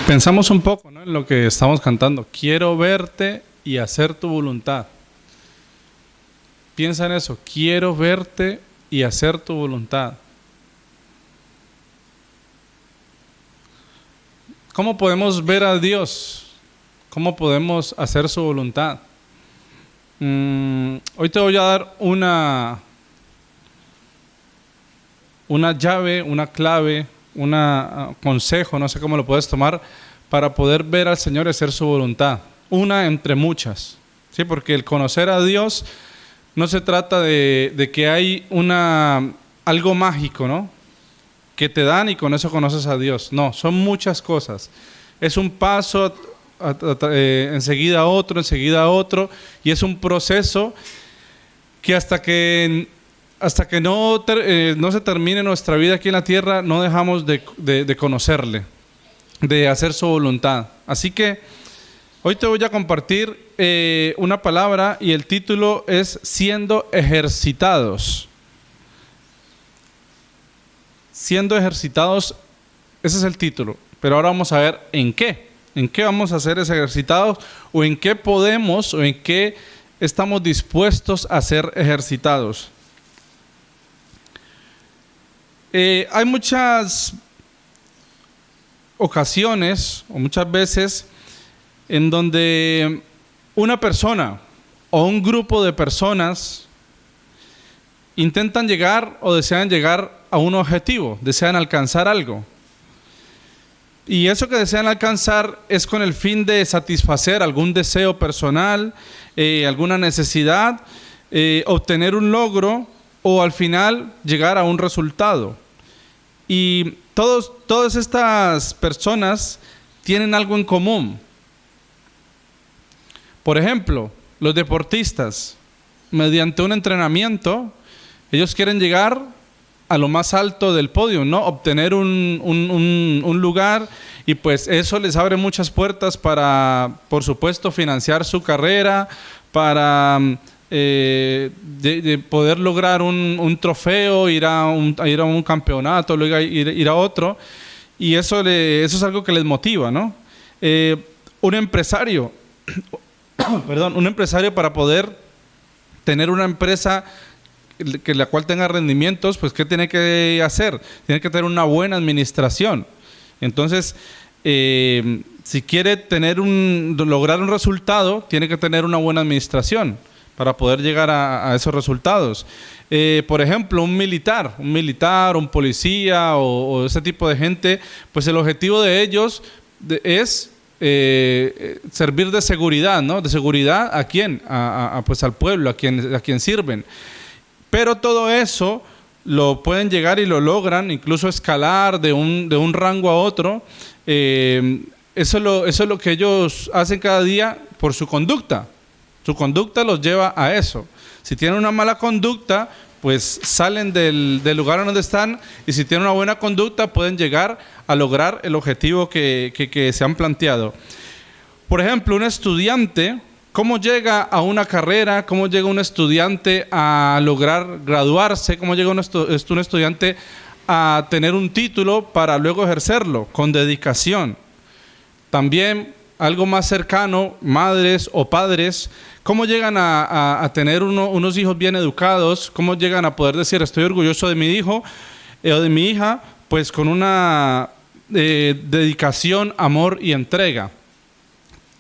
Pensamos un poco, ¿no?, en lo que estamos cantando. Quiero verte y hacer tu voluntad. Piensa en eso. Quiero verte y hacer tu voluntad. ¿Cómo podemos ver a Dios? ¿Cómo podemos hacer su voluntad? Hoy te voy a dar una llave, una clave, un consejo, no sé cómo lo puedes tomar, para poder ver al Señor y hacer su voluntad. Una entre muchas, ¿sí? Porque el conocer a Dios no se trata de que hay algo mágico, ¿no?, que te dan y con eso conoces a Dios. No, son muchas cosas. Es un paso, enseguida otro, y es un proceso que hasta que no se termine nuestra vida aquí en la tierra, no dejamos de conocerle, de hacer su voluntad. Así que hoy te voy a compartir una palabra y el título es Siendo ejercitados. Siendo ejercitados, ese es el título. Pero ahora vamos a ver en qué. ¿En qué vamos a ser ejercitados? ¿O en qué podemos o en qué estamos dispuestos a ser ejercitados? Hay muchas ocasiones o muchas veces en donde una persona o un grupo de personas intentan llegar o desean llegar a un objetivo, desean alcanzar algo. Y eso que desean alcanzar es con el fin de satisfacer algún deseo personal, alguna necesidad, obtener un logro o al final llegar a un resultado. Y todas estas personas tienen algo en común. Por ejemplo, los deportistas, mediante un entrenamiento, ellos quieren llegar a lo más alto del podio, ¿no?, obtener un lugar, y pues eso les abre muchas puertas para, por supuesto, financiar su carrera, para de poder lograr un trofeo, ir a un campeonato, luego ir a otro, y eso es algo que les motiva, ¿no? Un empresario, un empresario, para poder tener una empresa la cual tenga rendimientos, pues ¿qué tiene que hacer? Tiene que tener una buena administración. Entonces, si quiere lograr un resultado, tiene que tener una buena administración para poder llegar a esos resultados. Por ejemplo, un militar, un policía o ese tipo de gente, pues el objetivo de ellos es servir de seguridad, ¿no? De seguridad ¿a quién? Pues al pueblo, a quien sirven. Pero todo eso lo pueden llegar y lo logran, incluso escalar de un rango a otro. Eso es lo que ellos hacen cada día por su conducta. Su conducta los lleva a eso. Si tienen una mala conducta, pues salen del lugar donde están, y si tienen una buena conducta, pueden llegar a lograr el objetivo que se han planteado. Por ejemplo, un estudiante, ¿cómo llega a una carrera? ¿Cómo llega un estudiante a lograr graduarse? ¿Cómo llega un estudiante a tener un título para luego ejercerlo? Con dedicación. También algo más cercano, madres o padres, ¿cómo llegan a tener unos hijos bien educados? ¿Cómo llegan a poder decir, estoy orgulloso de mi hijo o de mi hija? Pues con una dedicación, amor y entrega.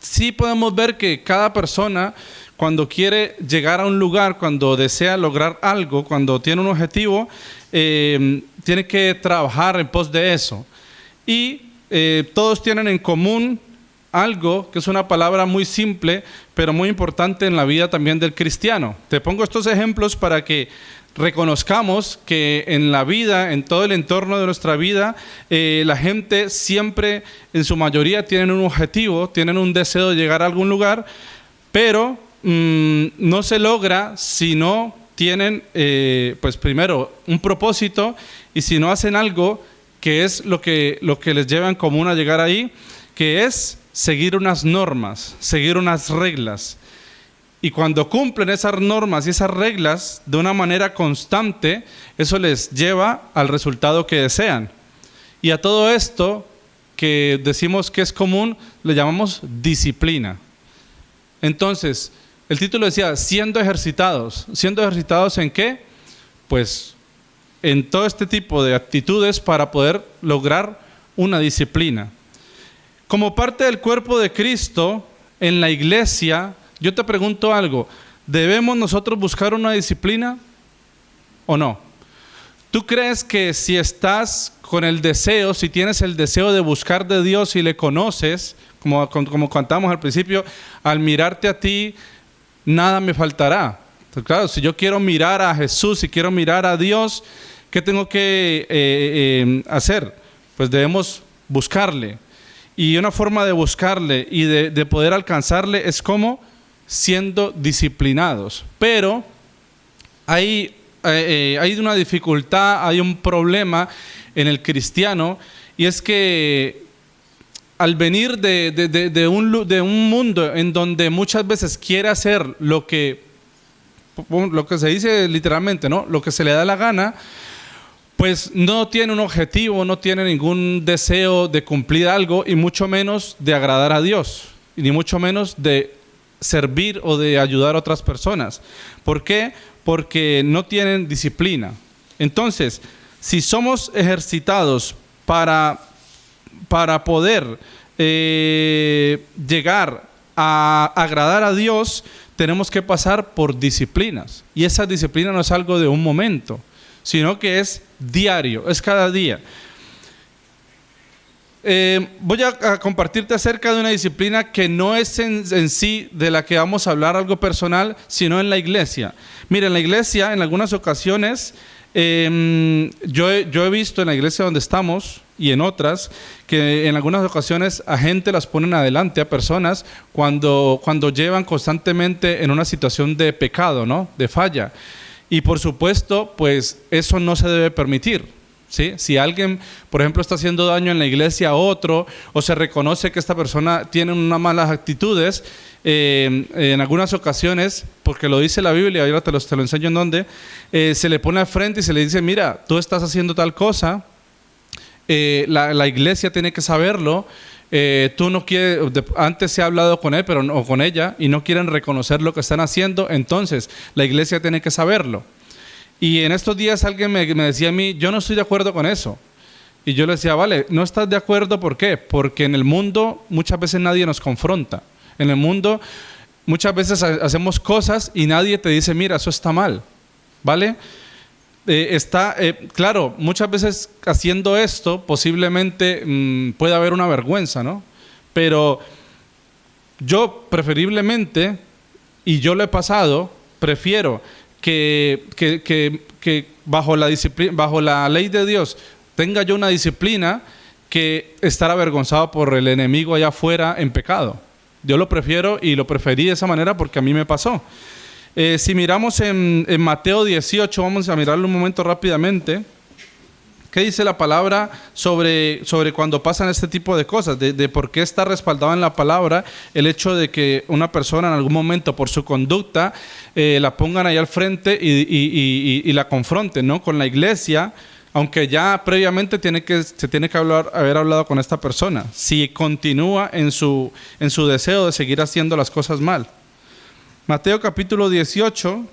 Sí podemos ver que cada persona, cuando quiere llegar a un lugar, cuando desea lograr algo, cuando tiene un objetivo, tiene que trabajar en pos de eso. Y todos tienen en común algo que es una palabra muy simple, pero muy importante en la vida también del cristiano. Te pongo estos ejemplos para que reconozcamos que en la vida, en todo el entorno de nuestra vida, la gente siempre, en su mayoría, tienen un objetivo, tienen un deseo de llegar a algún lugar, pero no se logra si no tienen, pues primero, un propósito, y si no hacen algo que es lo que les lleva en común a llegar ahí, que es seguir unas normas, seguir unas reglas. Y cuando cumplen esas normas y esas reglas de una manera constante, eso les lleva al resultado que desean. Y a todo esto, que decimos que es común, le llamamos disciplina. Entonces, el título decía, siendo ejercitados. ¿Siendo ejercitados en qué? Pues en todo este tipo de actitudes para poder lograr una disciplina. Como parte del cuerpo de Cristo, en la iglesia, yo te pregunto algo, ¿debemos nosotros buscar una disciplina o no? ¿Tú crees que si estás con el deseo, si tienes el deseo de buscar de Dios y le conoces, como cantamos al principio, al mirarte a ti, nada me faltará? Entonces, claro, si yo quiero mirar a Jesús, si quiero mirar a Dios, ¿qué tengo que hacer? Pues debemos buscarle. Y una forma de buscarle y de poder alcanzarle es como siendo disciplinados. Pero hay una dificultad, hay un problema en el cristiano, y es que al venir de un mundo en donde muchas veces quiere hacer lo que se dice literalmente, ¿no? Lo que se le da la gana, pues no tiene un objetivo, no tiene ningún deseo de cumplir algo, y mucho menos de agradar a Dios, y ni mucho menos de servir o de ayudar a otras personas. ¿Por qué? Porque no tienen disciplina. Entonces, si somos ejercitados para poder llegar a agradar a Dios, tenemos que pasar por disciplinas. Y esa disciplina no es algo de un momento, sino que es diario, es cada día. Voy a compartirte acerca de una disciplina que no es en sí de la que vamos a hablar algo personal, sino en la iglesia. Mira, en la iglesia, en algunas ocasiones, yo he visto en la iglesia donde estamos y en otras, que en algunas ocasiones a gente las ponen adelante, a personas, cuando llevan constantemente en una situación de pecado, ¿no? De falla. Y por supuesto, pues eso no se debe permitir, ¿sí? Si alguien, por ejemplo, está haciendo daño en la iglesia a otro, o se reconoce que esta persona tiene unas malas actitudes, en algunas ocasiones, porque lo dice la Biblia, ahora te lo enseño en dónde, se le pone al frente y se le dice, mira, tú estás haciendo tal cosa, la iglesia tiene que saberlo. Tú no quieres, antes se ha hablado con él o con ella, y no quieren reconocer lo que están haciendo, entonces la iglesia tiene que saberlo. Y en estos días alguien me decía a mí, yo no estoy de acuerdo con eso. Y yo le decía, vale, ¿no estás de acuerdo? ¿Por qué? Porque en el mundo muchas veces nadie nos confronta. En el mundo muchas veces hacemos cosas y nadie te dice, mira, eso está mal, ¿vale? Claro, muchas veces haciendo esto posiblemente puede haber una vergüenza, ¿no? Pero yo preferiblemente, y yo lo he pasado, prefiero que bajo la ley de Dios tenga yo una disciplina que estar avergonzado por el enemigo allá afuera en pecado. Yo lo prefiero y lo preferí de esa manera porque a mí me pasó. Si miramos en Mateo 18, vamos a mirarlo un momento rápidamente. ¿Qué dice la palabra sobre cuando pasan este tipo de cosas? De por qué está respaldado en la palabra el hecho de que una persona en algún momento por su conducta la pongan ahí al frente y la confronten, ¿no? Con la iglesia, aunque ya previamente se tiene que haber hablado con esta persona, si continúa en su deseo de seguir haciendo las cosas mal. Mateo capítulo 18,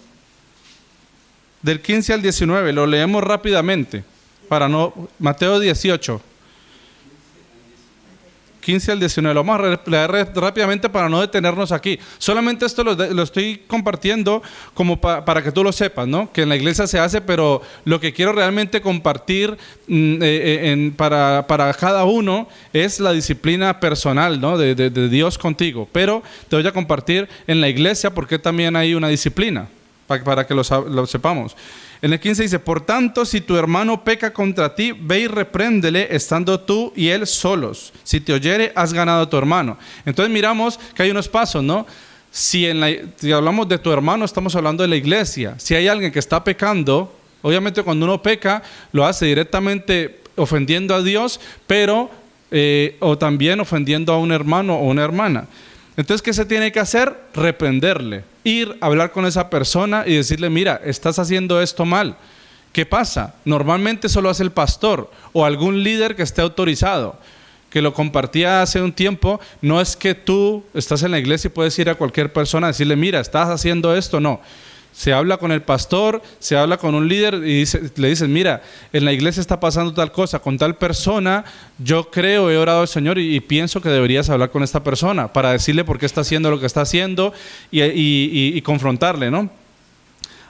del 15 al 19, lo leemos rápidamente. Mateo 18, 15 al 19, lo vamos a leer rápidamente para no detenernos aquí. Solamente esto lo estoy compartiendo como para que tú lo sepas, ¿no? Que en la iglesia se hace, pero lo que quiero realmente compartir para cada uno es la disciplina personal, ¿no? de Dios contigo. Pero te voy a compartir en la iglesia porque también hay una disciplina, para que lo sepamos. En el 15 dice, por tanto, si tu hermano peca contra ti, ve y repréndele estando tú y él solos. Si te oyere, has ganado a tu hermano. Entonces miramos que hay unos pasos, ¿no? Si hablamos de tu hermano, estamos hablando de la iglesia. Si hay alguien que está pecando, obviamente cuando uno peca, lo hace directamente ofendiendo a Dios, pero o también ofendiendo a un hermano o una hermana. Entonces, ¿qué se tiene que hacer? Reprenderle, ir a hablar con esa persona y decirle, mira, estás haciendo esto mal. ¿Qué pasa? Normalmente solo hace el pastor o algún líder que esté autorizado. que lo compartía hace un tiempo, no es que tú estás en la iglesia y puedes ir a cualquier persona a decirle, mira, estás haciendo esto, no. Se habla con el pastor, se habla con un líder y le dices, mira, en la iglesia está pasando tal cosa, con tal persona, yo creo, he orado al Señor y pienso que deberías hablar con esta persona para decirle por qué está haciendo lo que está haciendo y confrontarle, ¿no?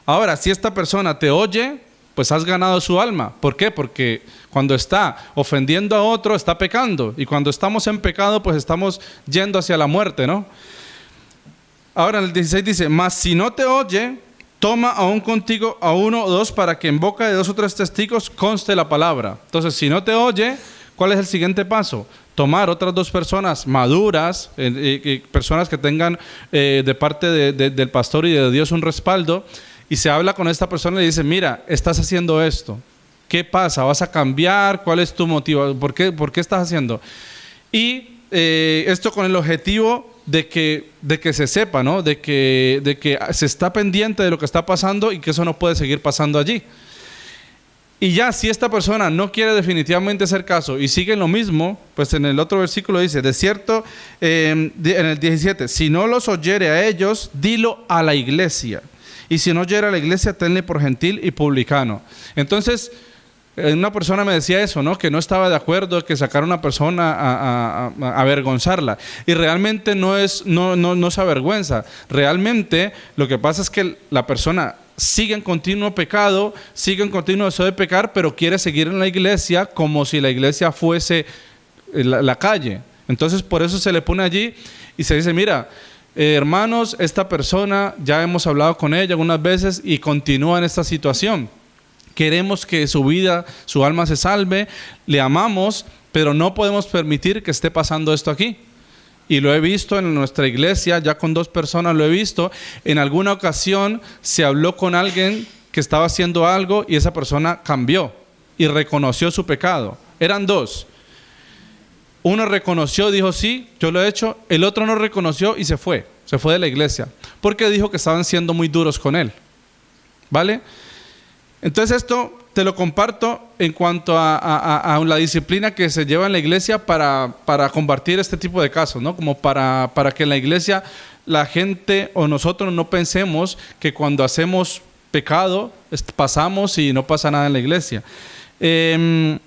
Ahora, si esta persona te oye, pues has ganado su alma. ¿Por qué? Porque cuando está ofendiendo a otro, está pecando. Y cuando estamos en pecado, pues estamos yendo hacia la muerte, ¿no? Ahora en el 16 dice, mas si no te oye, toma aún contigo a uno o dos para que en boca de 2 o 3 testigos conste la palabra. Entonces, si no te oye, ¿cuál es el siguiente paso? Tomar otras 2 personas maduras, personas que tengan de parte del pastor y de Dios un respaldo, y se habla con esta persona y le dice, mira, estás haciendo esto. ¿Qué pasa? ¿Vas a cambiar? ¿Cuál es tu motivo? ¿Por qué estás haciendo? Y esto con el objetivo de que se sepa, ¿no? De que se está pendiente de lo que está pasando y que eso no puede seguir pasando allí. Y ya, si esta persona no quiere definitivamente hacer caso y sigue en lo mismo, pues en el otro versículo dice, de cierto, en el 17, si no los oyere a ellos, dilo a la iglesia. Y si no oyere a la iglesia, tenle por gentil y publicano. Entonces, una persona me decía eso, ¿no? Que no estaba de acuerdo que sacara a una persona a avergonzarla. Y realmente no se avergüenza. Realmente lo que pasa es que la persona sigue en continuo pecado, sigue en continuo deseo de pecar, pero quiere seguir en la iglesia como si la iglesia fuese la calle. Entonces por eso se le pone allí y se dice, mira, hermanos, esta persona ya hemos hablado con ella algunas veces y continúa en esta situación. Queremos que su vida, su alma se salve, le amamos, pero no podemos permitir que esté pasando esto aquí. Y lo he visto en nuestra iglesia, ya con 2 personas lo he visto. En alguna ocasión se habló con alguien que estaba haciendo algo y esa persona cambió y reconoció su pecado. Eran 2. Uno reconoció, dijo, sí, yo lo he hecho. El otro no reconoció y se fue de la iglesia, porque dijo que estaban siendo muy duros con él. ¿Vale? Entonces esto te lo comparto en cuanto a la disciplina que se lleva en la iglesia para combatir este tipo de casos, ¿no? Como para que en la iglesia la gente o nosotros no pensemos que cuando hacemos pecado pasamos y no pasa nada en la iglesia. En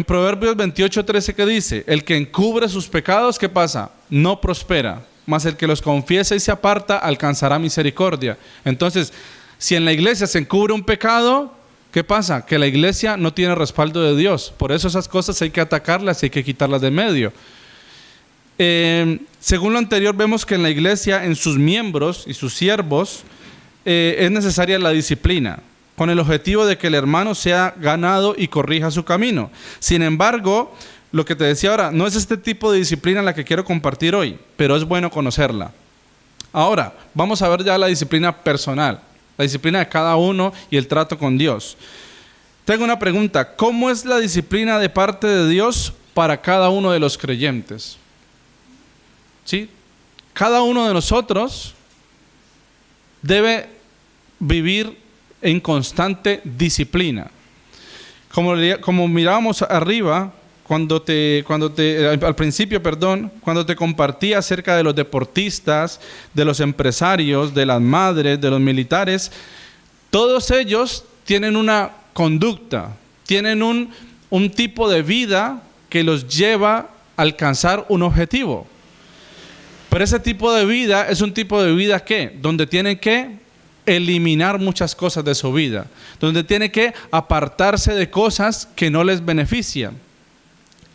Proverbios 28:13, ¿qué dice? El que encubre sus pecados, ¿qué pasa? No prospera, mas el que los confiesa y se aparta alcanzará misericordia. Entonces, si en la iglesia se encubre un pecado, ¿qué pasa? Que la iglesia no tiene respaldo de Dios. Por eso esas cosas hay que atacarlas y hay que quitarlas de medio. Según lo anterior, vemos que en la iglesia, en sus miembros y sus siervos, es necesaria la disciplina, con el objetivo de que el hermano sea ganado y corrija su camino. Sin embargo, lo que te decía ahora, no es este tipo de disciplina la que quiero compartir hoy, pero es bueno conocerla. Ahora, vamos a ver ya la disciplina personal, la disciplina de cada uno y el trato con Dios. Tengo una pregunta, ¿cómo es la disciplina de parte de Dios para cada uno de los creyentes? ¿Sí? Cada uno de nosotros debe vivir en constante disciplina. Como mirábamos arriba, al principio, cuando te compartí acerca de los deportistas, de los empresarios, de las madres, de los militares, todos ellos tienen una conducta, tienen un tipo de vida que los lleva a alcanzar un objetivo. Pero ese tipo de vida es un tipo de vida ¿qué? Donde tienen que eliminar muchas cosas de su vida, donde tiene que apartarse de cosas que no les benefician.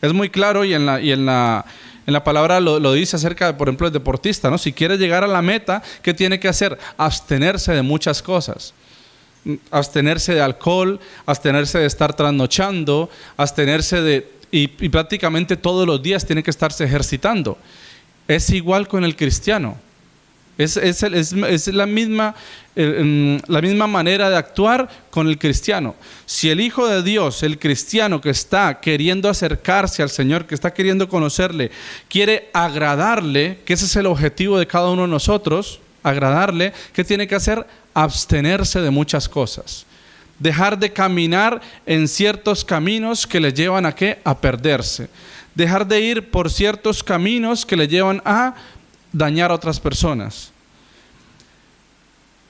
Es muy claro y en la palabra lo dice acerca de, por ejemplo, el deportista, ¿no? Si quiere llegar a la meta, ¿qué tiene que hacer? Abstenerse de muchas cosas. Abstenerse de alcohol, abstenerse de estar trasnochando, y prácticamente todos los días tiene que estarse ejercitando. Es igual con el cristiano. Es la misma manera de actuar con el cristiano. Si el Hijo de Dios, el cristiano que está queriendo acercarse al Señor, que está queriendo conocerle, quiere agradarle, que ese es el objetivo de cada uno de nosotros, agradarle, ¿qué tiene que hacer? Abstenerse de muchas cosas. Dejar de caminar en ciertos caminos que le llevan ¿a qué? A perderse. dejar de ir por ciertos caminos que le llevan a dañar a otras personas.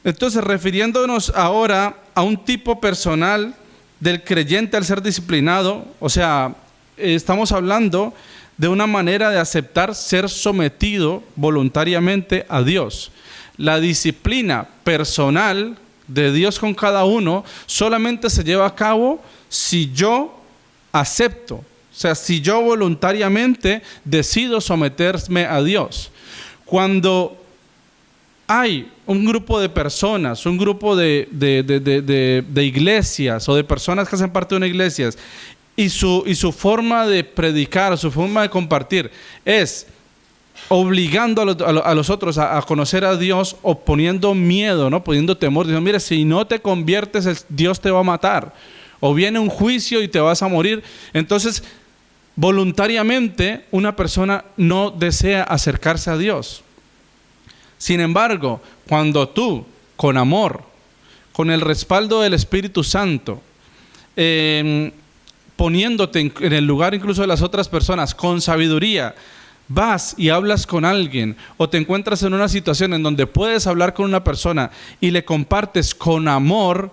Entonces, refiriéndonos ahora a un tipo personal del creyente al ser disciplinado, o sea, estamos hablando de una manera de aceptar ser sometido voluntariamente a Dios. La disciplina personal de Dios con cada uno solamente se lleva a cabo si yo acepto, o sea, si yo voluntariamente decido someterme a Dios. Cuando hay un grupo de personas, un grupo de iglesias o de personas que hacen parte de una iglesia y su forma de predicar, su forma de compartir es obligando a los otros a conocer a Dios o poniendo miedo, ¿no? Poniendo temor, diciendo, mira, si no te conviertes, Dios te va a matar, o viene un juicio y te vas a morir. Entonces, voluntariamente, una persona no desea acercarse a Dios. Sin embargo, cuando tú, con amor, con el respaldo del Espíritu Santo, poniéndote en el lugar incluso de las otras personas, con sabiduría, vas y hablas con alguien o te encuentras en una situación en donde puedes hablar con una persona y le compartes con amor,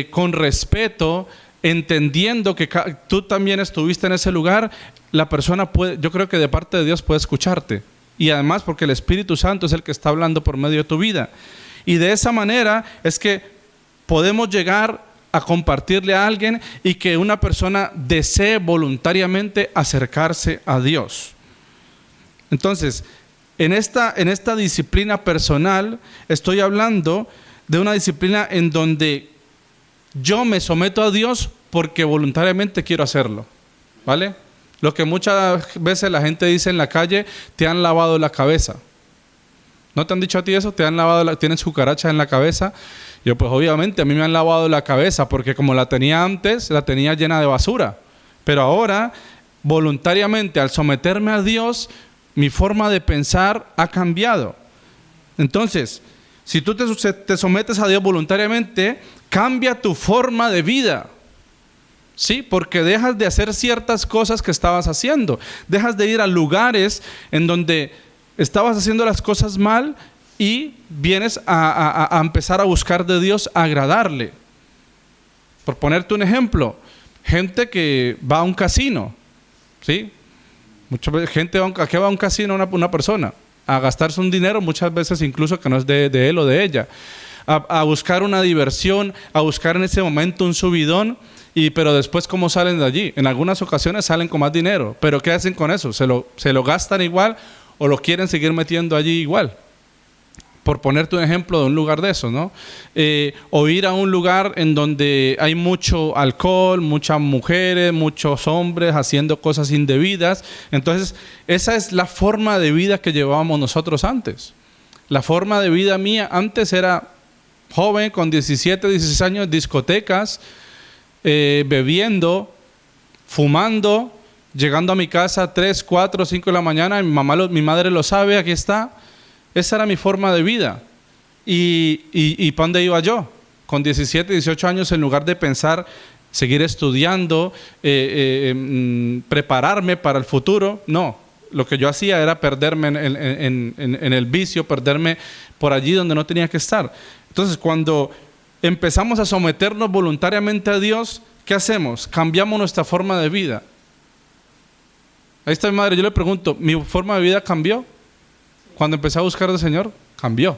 con respeto, entendiendo que tú también estuviste en ese lugar, la persona puede, yo creo que de parte de Dios puede escucharte. Y además porque el Espíritu Santo es el que está hablando por medio de tu vida. Y de esa manera es que podemos llegar a compartirle a alguien y que una persona desee voluntariamente acercarse a Dios. Entonces, en esta disciplina personal, estoy hablando de una disciplina en donde yo me someto a Dios porque voluntariamente quiero hacerlo, ¿vale? Lo que muchas veces la gente dice en la calle, te han lavado la cabeza. ¿No te han dicho a ti eso? Tienes cucarachas en la cabeza. Yo, pues obviamente a mí me han lavado la cabeza porque como la tenía antes, la tenía llena de basura. Pero ahora, voluntariamente, al someterme a Dios, mi forma de pensar ha cambiado. Entonces, si tú te sometes a Dios voluntariamente, cambia tu forma de vida. Sí, porque dejas de hacer ciertas cosas que estabas haciendo. Dejas de ir a lugares en donde estabas haciendo las cosas mal y vienes a empezar a buscar de Dios, a agradarle. Por ponerte un ejemplo, gente que va a un casino, ¿sí? Mucha gente ¿a qué va a un casino una persona? A gastarse un dinero, muchas veces incluso que no es de él o de ella. A buscar una diversión, a buscar en ese momento un subidón. Pero después, ¿cómo salen de allí? En algunas ocasiones salen con más dinero. ¿Pero qué hacen con eso? ¿Se lo gastan igual o lo quieren seguir metiendo allí igual? Por ponerte un ejemplo de un lugar de eso, ¿no? O ir a un lugar en donde hay mucho alcohol, muchas mujeres, muchos hombres haciendo cosas indebidas. Entonces, esa es la forma de vida que llevábamos nosotros antes. La forma de vida mía antes era joven, con 17, 16 años, discotecas, bebiendo, fumando, llegando a mi casa a 3, 4, 5 de la mañana, mi madre lo sabe, aquí está. Esa era mi forma de vida. ¿Y para dónde iba yo? Con 17, 18 años, en lugar de pensar, seguir estudiando, prepararme para el futuro, no. Lo que yo hacía era perderme en el vicio, perderme por allí donde no tenía que estar. Entonces, cuando empezamos a someternos voluntariamente a Dios, ¿qué hacemos? Cambiamos nuestra forma de vida. Ahí está mi madre, yo le pregunto, ¿mi forma de vida cambió? Cuando empecé a buscar al Señor, cambió.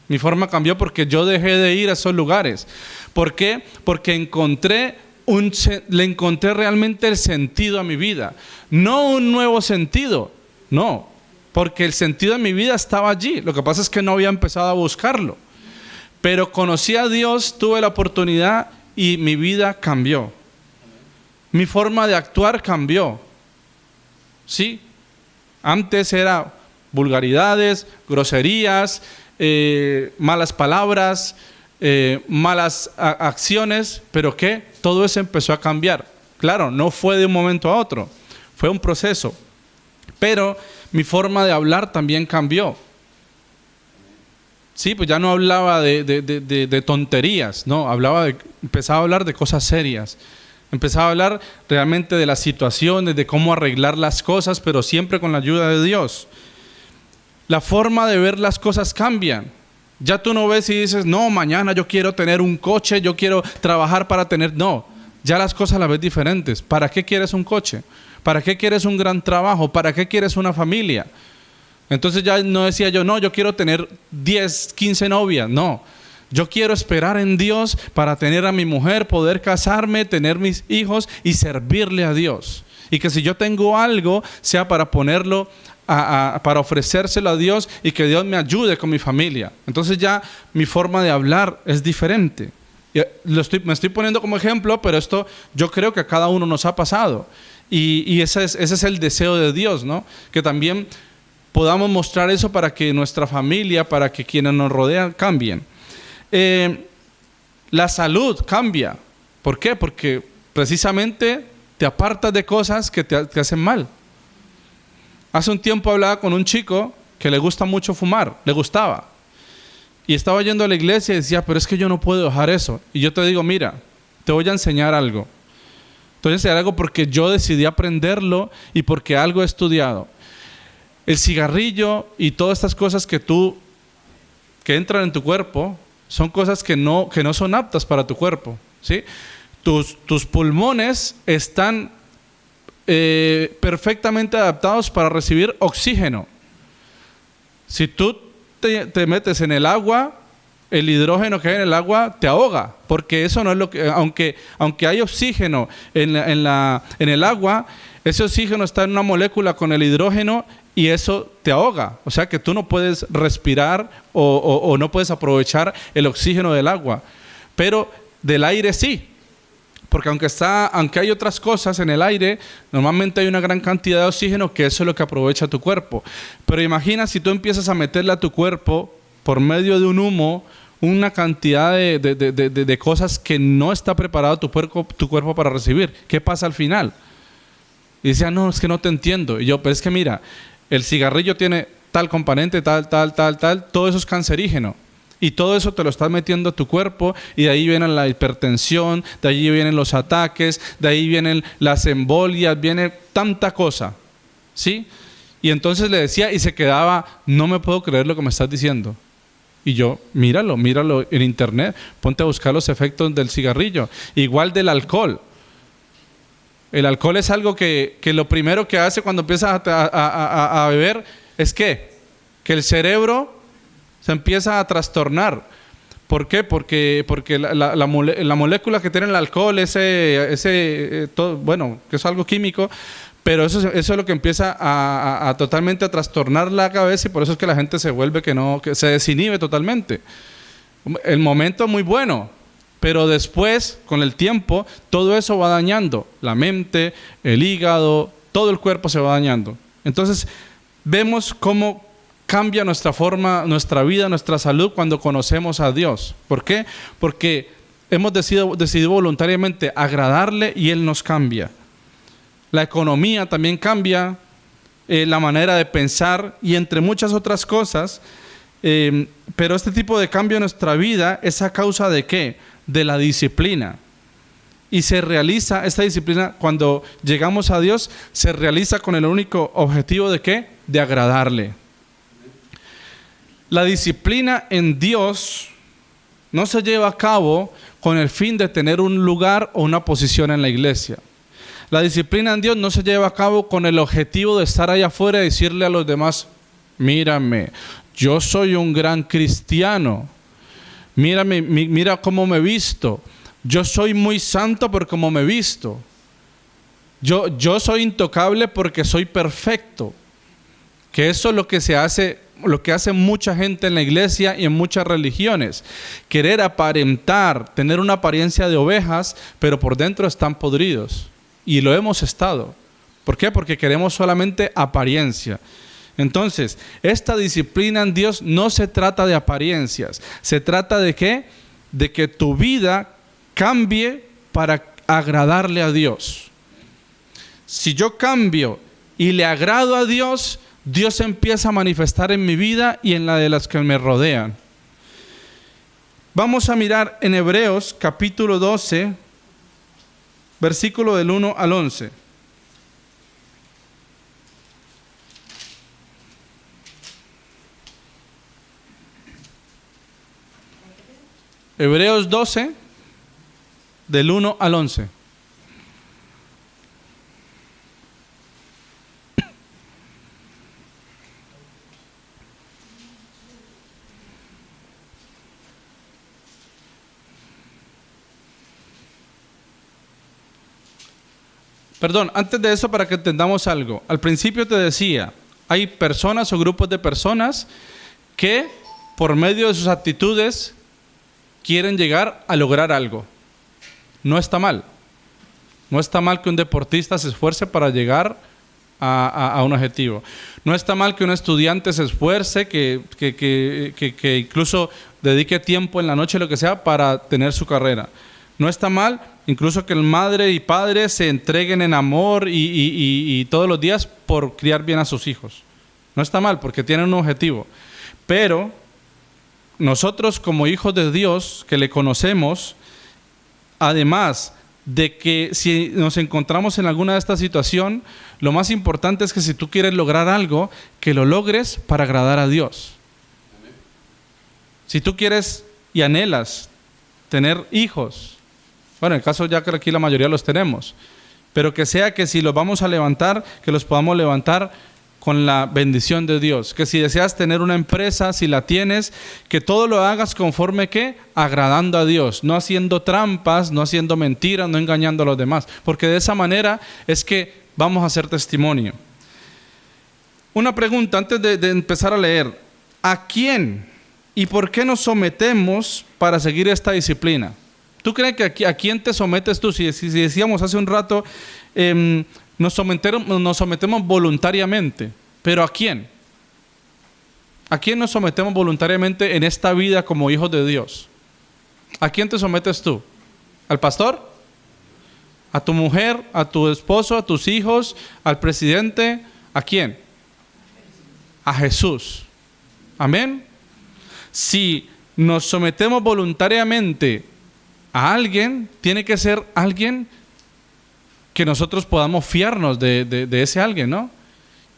Mi forma cambió porque yo dejé de ir a esos lugares. ¿Por qué? Porque le encontré realmente el sentido a mi vida. No un nuevo sentido, no. Porque el sentido de mi vida estaba allí. Lo que pasa es que no había empezado a buscarlo. Pero conocí a Dios, tuve la oportunidad y mi vida cambió. Mi forma de actuar cambió. ¿Sí? Antes era vulgaridades, groserías, malas palabras, malas acciones, pero ¿qué? Todo eso empezó a cambiar. Claro, no fue de un momento a otro, fue un proceso. Pero mi forma de hablar también cambió. Sí, pues ya no hablaba de tonterías, no, empezaba a hablar de cosas serias. Empezaba a hablar realmente de las situaciones, de cómo arreglar las cosas, pero siempre con la ayuda de Dios. La forma de ver las cosas cambian. Ya tú no ves y dices, no, mañana yo quiero tener un coche, yo quiero trabajar para tener... No, ya las cosas las ves diferentes. ¿Para qué quieres un coche? ¿Para qué quieres un gran trabajo? ¿Para qué quieres una familia? Entonces ya no decía yo, no, yo quiero tener 10, 15 novias. No, yo quiero esperar en Dios para tener a mi mujer, poder casarme, tener mis hijos y servirle a Dios. Y que si yo tengo algo, sea para ponerlo, para ofrecérselo a Dios y que Dios me ayude con mi familia. Entonces ya mi forma de hablar es diferente. Me estoy poniendo como ejemplo, pero esto yo creo que a cada uno nos ha pasado. Y ese es el deseo de Dios, ¿no? Que también podamos mostrar eso para que nuestra familia, para que quienes nos rodean cambien. La salud cambia. ¿Por qué? Porque precisamente te apartas de cosas que te hacen mal. Hace un tiempo hablaba con un chico que le gusta mucho fumar, le gustaba. Y estaba yendo a la iglesia y decía, pero es que yo no puedo dejar eso. Y yo te digo, mira, te voy a enseñar algo. Te voy a enseñar algo porque yo decidí aprenderlo y porque algo he estudiado. El cigarrillo y todas estas cosas que entran en tu cuerpo son cosas que no son aptas para tu cuerpo, ¿sí? Tus pulmones están perfectamente adaptados para recibir oxígeno. Si tú te metes en el agua, el hidrógeno que hay en el agua te ahoga, porque eso no es lo que, aunque hay oxígeno en el agua, ese oxígeno está en una molécula con el hidrógeno y eso te ahoga. O sea que tú no puedes respirar o no puedes aprovechar el oxígeno del agua. Pero del aire sí. Porque aunque hay otras cosas en el aire, normalmente hay una gran cantidad de oxígeno que eso es lo que aprovecha tu cuerpo. Pero imagina si tú empiezas a meterle a tu cuerpo, por medio de un humo, una cantidad de cosas que no está preparado tu cuerpo para recibir. ¿Qué pasa al final? Y decía, no, es que no te entiendo. Y yo, pero es que mira, el cigarrillo tiene tal componente, tal, todo eso es cancerígeno. Y todo eso te lo estás metiendo a tu cuerpo y de ahí viene la hipertensión, de ahí vienen los ataques, de ahí vienen las embolias, viene tanta cosa, ¿sí? Y entonces le decía y se quedaba, no me puedo creer lo que me estás diciendo. Y yo, míralo en internet, ponte a buscar los efectos del cigarrillo. Igual del alcohol. El alcohol es algo que lo primero que hace cuando empiezas a beber es que el cerebro se empieza a trastornar. ¿Por qué? Porque la molécula que tiene el alcohol, bueno, que es algo químico, pero eso es lo que empieza a totalmente a trastornar la cabeza y por eso es que la gente se vuelve que se desinhibe totalmente. El momento es muy bueno, pero después, con el tiempo, todo eso va dañando la mente, el hígado, todo el cuerpo se va dañando. Entonces, vemos cómo cambia nuestra forma, nuestra vida, nuestra salud cuando conocemos a Dios. ¿Por qué? Porque hemos decidido voluntariamente agradarle y Él nos cambia. La economía también cambia, la manera de pensar y entre muchas otras cosas. Pero este tipo de cambio en nuestra vida es a causa ¿de qué? De la disciplina. Y se realiza esta disciplina cuando llegamos a Dios, se realiza con el único objetivo ¿de qué? De agradarle. La disciplina en Dios no se lleva a cabo con el fin de tener un lugar o una posición en la iglesia. La disciplina en Dios no se lleva a cabo con el objetivo de estar allá afuera y decirle a los demás, mírame, yo soy un gran cristiano, mírame, mira cómo me he visto, yo soy muy santo por cómo me he visto, yo soy intocable porque soy perfecto. Que eso es lo que hace mucha gente en la iglesia y en muchas religiones. Querer aparentar, tener una apariencia de ovejas, pero por dentro están podridos. Y lo hemos estado. ¿Por qué? Porque queremos solamente apariencia. Entonces, esta disciplina en Dios no se trata de apariencias. Se trata de ¿qué? De que tu vida cambie para agradarle a Dios. Si yo cambio y le agrado a Dios, Dios empieza a manifestar en mi vida y en la de las que me rodean. Vamos a mirar en Hebreos capítulo 12, versículo del 1 al 11. Hebreos 12, del 1 al 11. Perdón, antes de eso, para que entendamos algo. Al principio te decía, hay personas o grupos de personas que por medio de sus actitudes quieren llegar a lograr algo. No está mal. No está mal que un deportista se esfuerce para llegar a un objetivo. No está mal que un estudiante se esfuerce, que incluso dedique tiempo en la noche, lo que sea, para tener su carrera. No está mal incluso que el madre y padre se entreguen en amor y todos los días por criar bien a sus hijos. No está mal porque tienen un objetivo. Pero nosotros como hijos de Dios que le conocemos, además de que si nos encontramos en alguna de estas situaciones, lo más importante es que si tú quieres lograr algo, que lo logres para agradar a Dios. Si tú quieres y anhelas tener hijos, bueno, en el caso ya que aquí la mayoría los tenemos, pero que sea que si los vamos a levantar, que los podamos levantar con la bendición de Dios. Que si deseas tener una empresa, si la tienes, que todo lo hagas conforme que agradando a Dios, no haciendo trampas, no haciendo mentiras, no engañando a los demás, porque de esa manera es que vamos a hacer testimonio. Una pregunta antes de empezar a leer: ¿a quién y por qué nos sometemos para seguir esta disciplina? ¿Tú crees que a quién te sometes tú? Si decíamos hace un rato, nos sometemos voluntariamente, pero ¿a quién? ¿A quién nos sometemos voluntariamente en esta vida como hijos de Dios? ¿A quién te sometes tú? ¿Al pastor? ¿A tu mujer? ¿A tu esposo? ¿A tus hijos? ¿Al presidente? ¿A quién? A Jesús. Amén. Si nos sometemos voluntariamente a alguien, tiene que ser alguien que nosotros podamos fiarnos de ese alguien, ¿no?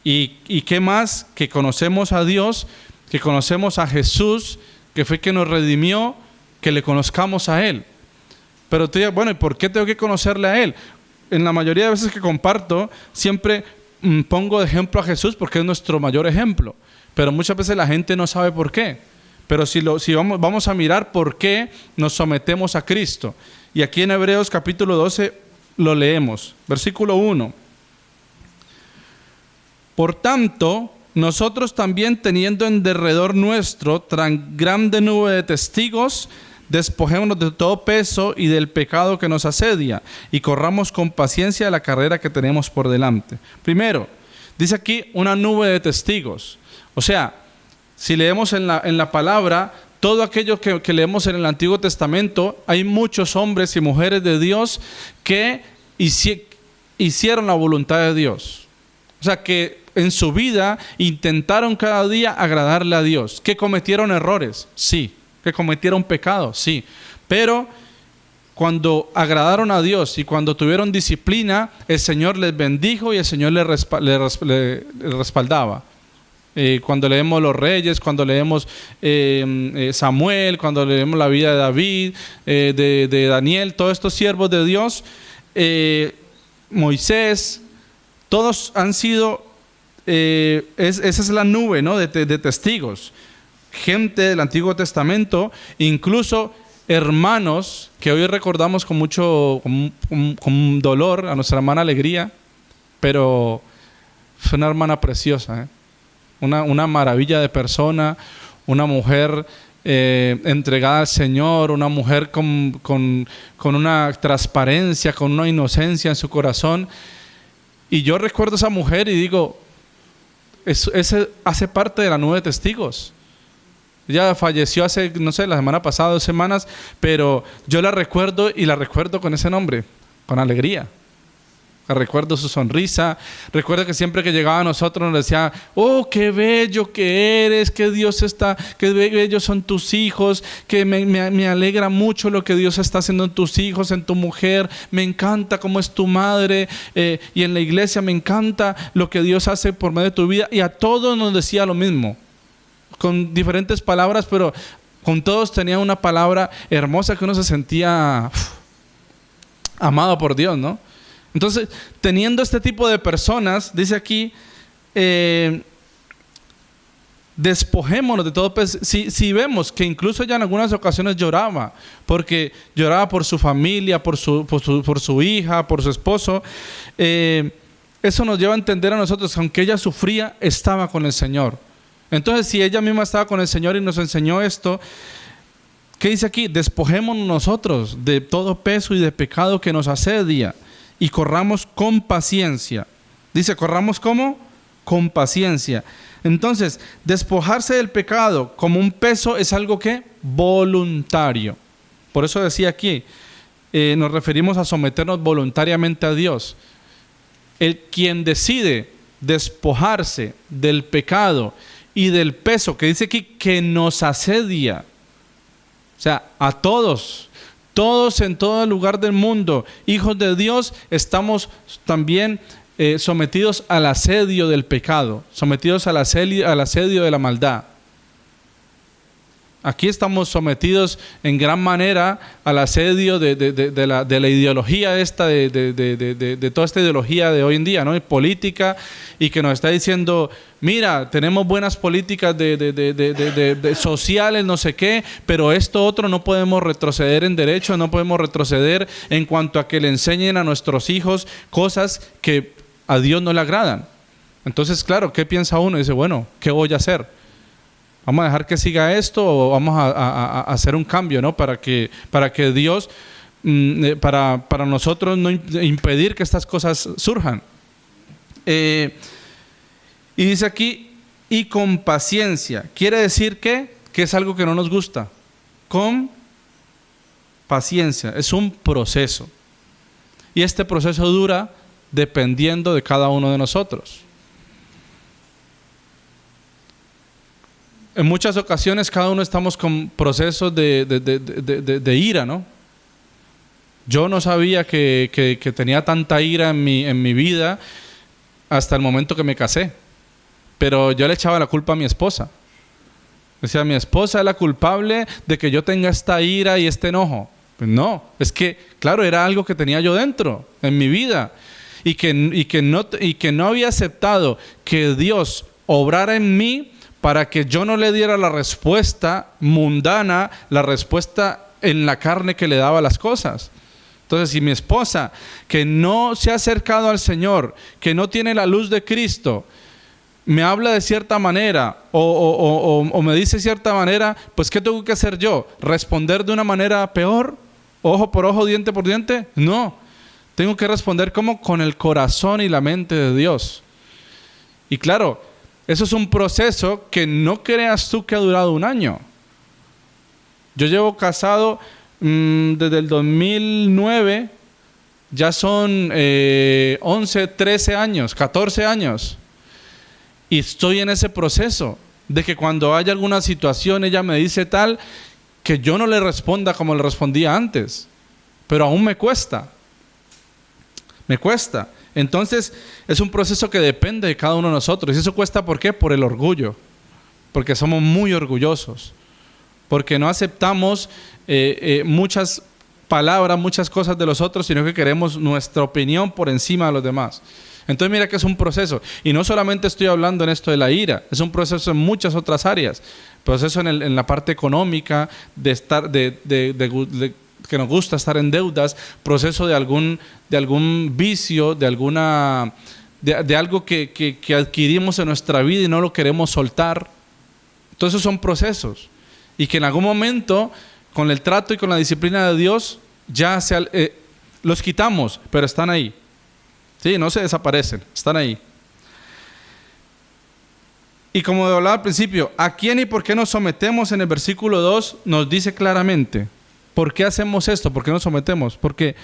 Y qué más que conocemos a Dios, que conocemos a Jesús, que fue quien nos redimió, que le conozcamos a Él. Pero tú dices, bueno, ¿y por qué tengo que conocerle a Él? En la mayoría de veces que comparto, siempre pongo de ejemplo a Jesús porque es nuestro mayor ejemplo. Pero muchas veces la gente no sabe por qué. Pero si vamos a mirar por qué nos sometemos a Cristo. Y aquí en Hebreos capítulo 12 lo leemos. Versículo 1. Por tanto, nosotros también, teniendo en derredor nuestro tan grande nube de testigos, despojémonos de todo peso y del pecado que nos asedia, y corramos con paciencia la carrera que tenemos por delante. Primero, dice aquí una nube de testigos. O sea, si leemos en la palabra, todo aquello que leemos en el Antiguo Testamento, hay muchos hombres y mujeres de Dios que hicieron la voluntad de Dios. O sea, que en su vida intentaron cada día agradarle a Dios. ¿Que cometieron errores? Sí. ¿Que cometieron pecados? Sí. Pero cuando agradaron a Dios y cuando tuvieron disciplina, el Señor les bendijo y el Señor les respaldaba. Cuando leemos los reyes, cuando leemos Samuel, cuando leemos la vida de David, de Daniel, todos estos siervos de Dios, Moisés, todos han sido, esa es la nube, ¿no?, de testigos, gente del Antiguo Testamento, incluso hermanos que hoy recordamos con mucho con dolor a nuestra hermana Alegría, pero fue una hermana preciosa, ¿eh? Una maravilla de persona, una mujer entregada al Señor, una mujer con una transparencia, con una inocencia en su corazón. Y yo recuerdo a esa mujer y digo, ese hace parte de la nube de testigos. Ella falleció hace, no sé, la semana pasada, 2 semanas, pero yo la recuerdo y la recuerdo con ese nombre, con Alegría. Recuerdo su sonrisa. Recuerdo que siempre que llegaba a nosotros nos decía, oh, qué bello que eres, qué bellos son tus hijos, que me alegra mucho lo que Dios está haciendo en tus hijos, en tu mujer. Me encanta cómo es tu madre, y en la iglesia me encanta lo que Dios hace por medio de tu vida. Y a todos nos decía lo mismo, con diferentes palabras, pero con todos tenía una palabra hermosa que uno se sentía amado por Dios, ¿no? Entonces, teniendo este tipo de personas, dice aquí, despojémonos de todo peso. Si vemos que incluso ya en algunas ocasiones lloraba, porque lloraba por su familia, por su hija, por su esposo, eso nos lleva a entender a nosotros que aunque ella sufría, estaba con el Señor. Entonces, si ella misma estaba con el Señor y nos enseñó esto, ¿qué dice aquí? Despojémonos nosotros de todo peso y de pecado que nos asedia y corramos con paciencia. Dice, ¿corramos cómo? Con paciencia. Entonces, despojarse del pecado como un peso es algo que voluntario. Por eso decía aquí, nos referimos a someternos voluntariamente a Dios. Quien decide despojarse del pecado y del peso que dice aquí que nos asedia, o sea, a todos en todo lugar del mundo, hijos de Dios, estamos también sometidos al asedio del pecado, sometidos al asedio de la maldad. Aquí estamos sometidos en gran manera al asedio de la ideología esta, de toda esta ideología de hoy en día, ¿no? Política, y que nos está diciendo, mira, tenemos buenas políticas de sociales, no sé qué, pero esto otro no podemos retroceder en derechos, no podemos retroceder en cuanto a que le enseñen a nuestros hijos cosas que a Dios no le agradan. Entonces, claro, ¿qué piensa uno? Dice, bueno, ¿qué voy a hacer? ¿Vamos a dejar que siga esto o vamos a hacer un cambio, ¿no? Para que Dios, para nosotros no impedir que estas cosas surjan. Y dice aquí, y con paciencia. Quiere decir que es algo que no nos gusta. Con paciencia. Es un proceso. Y este proceso dura dependiendo de cada uno de nosotros. En muchas ocasiones cada uno estamos con procesos de ira, ¿no? Yo no sabía que tenía tanta ira en mi vida hasta el momento que me casé. Pero yo le echaba la culpa a mi esposa. Decía, mi esposa es la culpable de que yo tenga esta ira y este enojo. Pues no, es que, claro, era algo que tenía yo dentro, en mi vida. Y que no había aceptado que Dios obrara en mí para que yo no le diera la respuesta mundana, la respuesta en la carne que le daba a las cosas. Entonces, si mi esposa, que no se ha acercado al Señor, que no tiene la luz de Cristo, me habla de cierta manera o me dice cierta manera, pues ¿qué tengo que hacer yo? ¿Responder de una manera peor? ¿Ojo por ojo, diente por diente? No. Tengo que responder como con el corazón y la mente de Dios. Y claro, eso es un proceso que no creas tú que ha durado un año. Yo llevo casado desde el 2009, ya son 11, 13 años, 14 años. Y estoy en ese proceso de que cuando haya alguna situación, ella me dice tal, que yo no le responda como le respondía antes. Pero aún me cuesta. Me cuesta. Entonces, es un proceso que depende de cada uno de nosotros. Y eso cuesta, ¿por qué? Por el orgullo. Porque somos muy orgullosos. Porque no aceptamos muchas palabras, muchas cosas de los otros, sino que queremos nuestra opinión por encima de los demás. Entonces, mira que es un proceso. Y no solamente estoy hablando en esto de la ira, es un proceso en muchas otras áreas. Proceso en la parte económica, que nos gusta estar en deudas, proceso de algún vicio, de algo que adquirimos en nuestra vida y no lo queremos soltar. Entonces son procesos. Y que en algún momento, con el trato y con la disciplina de Dios, ya los quitamos, pero están ahí. Sí, no se desaparecen, están ahí. Y como hablaba al principio, ¿a quién y por qué nos sometemos? En el versículo 2 nos dice claramente. ¿Por qué hacemos esto? ¿Por qué nos sometemos? Porque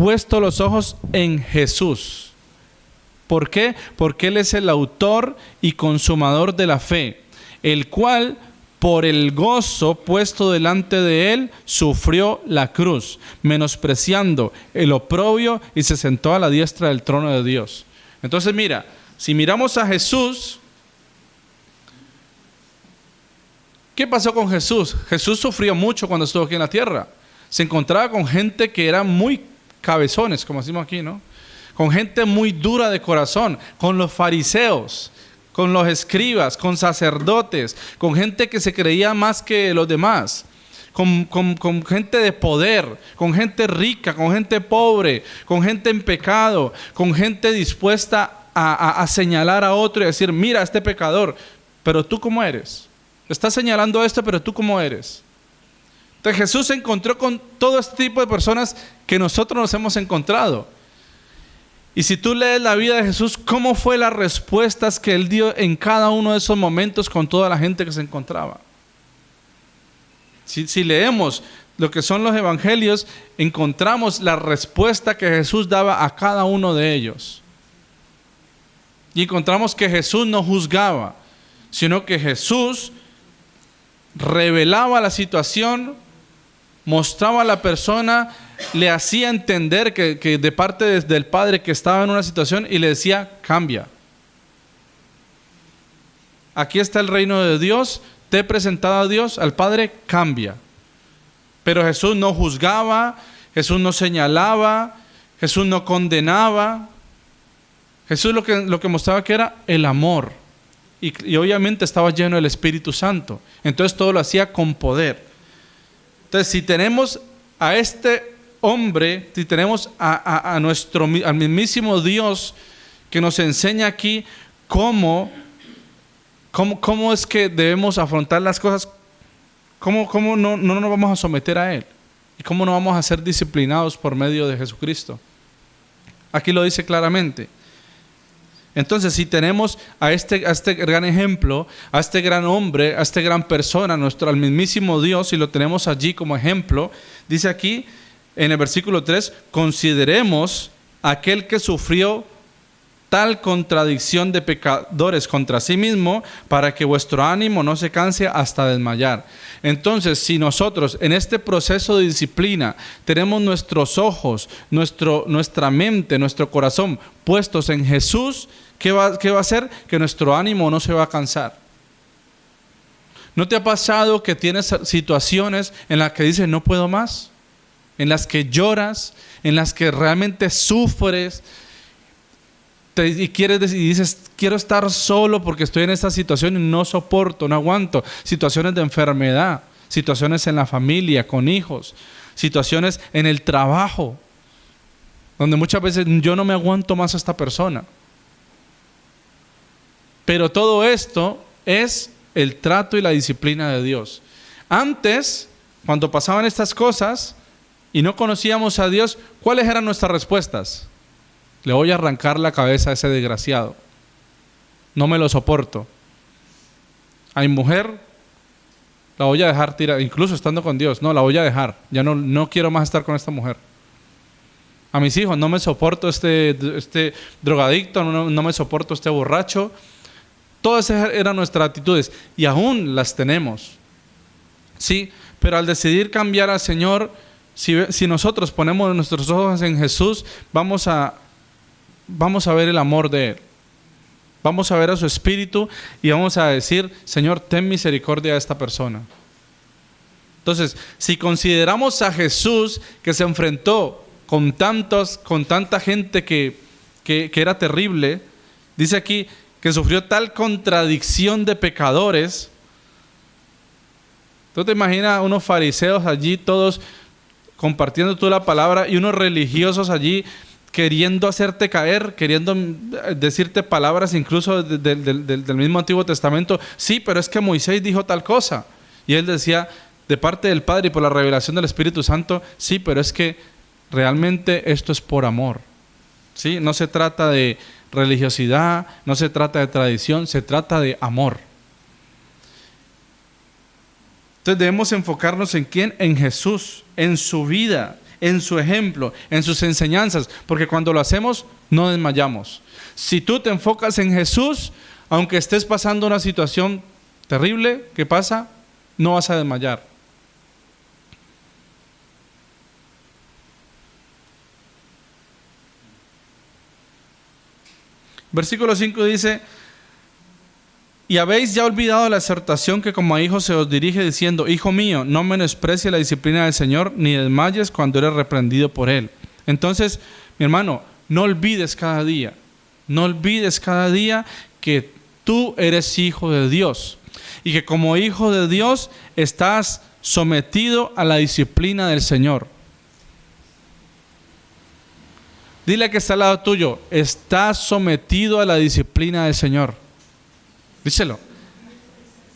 puesto los ojos en Jesús. ¿Por qué? Porque Él es el autor y consumador de la fe, el cual, por el gozo puesto delante de Él, sufrió la cruz, menospreciando el oprobio, y se sentó a la diestra del trono de Dios. Entonces mira, si miramos a Jesús, ¿qué pasó con Jesús? Jesús sufrió mucho cuando estuvo aquí en la tierra. Se encontraba con gente que era muy cabezones, como decimos aquí, ¿no? Con gente muy dura de corazón, con los fariseos, con los escribas, con sacerdotes, con gente que se creía más que los demás, con gente de poder, con gente rica, con gente pobre, con gente en pecado, con gente dispuesta a señalar a otro y decir, mira este pecador, pero tú ¿cómo eres? Estás señalando esto, pero tú ¿cómo eres? Entonces Jesús se encontró con todo este tipo de personas que nosotros nos hemos encontrado. Y si tú lees la vida de Jesús, ¿cómo fue las respuestas que Él dio en cada uno de esos momentos con toda la gente que se encontraba? Si leemos lo que son los evangelios, encontramos la respuesta que Jesús daba a cada uno de ellos. Y encontramos que Jesús no juzgaba, sino que Jesús revelaba la situación, mostraba a la persona, le hacía entender que de parte del Padre que estaba en una situación y le decía, cambia. Aquí está el reino de Dios, te he presentado a Dios, al Padre, cambia. Pero Jesús no juzgaba, Jesús no señalaba, Jesús no condenaba. Jesús lo que mostraba que era el amor. Y obviamente estaba lleno del Espíritu Santo. Entonces todo lo hacía con poder. Entonces si tenemos a este hombre, si tenemos al mismísimo Dios que nos enseña aquí cómo es que debemos afrontar las cosas, cómo no nos vamos a someter a Él y cómo no vamos a ser disciplinados por medio de Jesucristo. Aquí lo dice claramente. Entonces, si tenemos a este gran ejemplo, a este gran hombre, a esta gran persona, al mismísimo Dios, y lo tenemos allí como ejemplo, dice aquí en el versículo 3, consideremos aquel que sufrió tal contradicción de pecadores contra sí mismo, para que vuestro ánimo no se canse hasta desmayar. Entonces, si nosotros en este proceso de disciplina tenemos nuestros ojos, nuestra mente, nuestro corazón puestos en Jesús, ¿qué va a hacer? Que nuestro ánimo no se va a cansar. ¿No te ha pasado que tienes situaciones en las que dices no puedo más? En las que lloras, en las que realmente sufres, y dices, quiero estar solo porque estoy en esta situación y no soporto, no aguanto. Situaciones de enfermedad, situaciones en la familia, con hijos, situaciones en el trabajo, donde muchas veces yo no me aguanto más a esta persona. Pero todo esto es el trato y la disciplina de Dios. Antes, cuando pasaban estas cosas y no conocíamos a Dios, ¿cuáles eran nuestras respuestas? Le voy a arrancar la cabeza a ese desgraciado. No me lo soporto. A mi mujer la voy a dejar tirar, incluso estando con Dios. No, la voy a dejar. Ya no quiero más estar con esta mujer. A mis hijos, no me soporto este drogadicto, no me soporto este borracho. Todas esas eran nuestras actitudes y aún las tenemos. Sí, pero al decidir cambiar al Señor, si nosotros ponemos nuestros ojos en Jesús, vamos a ver el amor de Él. Vamos a ver a su Espíritu y vamos a decir, Señor, ten misericordia de esta persona. Entonces, si consideramos a Jesús que se enfrentó con tanta gente que era terrible, dice aquí que sufrió tal contradicción de pecadores. ¿Tú te imaginas unos fariseos allí todos compartiendo tú la palabra y unos religiosos allí queriendo hacerte caer, queriendo decirte palabras incluso del mismo Antiguo Testamento? Sí, pero es que Moisés dijo tal cosa. Y él decía, de parte del Padre y por la revelación del Espíritu Santo, sí, pero es que realmente esto es por amor. ¿Sí? No se trata de religiosidad, no se trata de tradición, se trata de amor. Entonces debemos enfocarnos en quién, en Jesús, en su vida, en su ejemplo, en sus enseñanzas, porque cuando lo hacemos no desmayamos. Si tú te enfocas en Jesús, aunque estés pasando una situación terrible, ¿qué pasa? No vas a desmayar. Versículo 5 dice: y habéis ya olvidado la exhortación que como a hijos se os dirige diciendo: hijo mío, no menosprecies la disciplina del Señor, ni desmayes cuando eres reprendido por Él. Entonces, mi hermano, no olvides cada día que tú eres hijo de Dios y que como hijo de Dios estás sometido a la disciplina del Señor. Dile que está al lado tuyo: estás sometido a la disciplina del Señor. Díselo.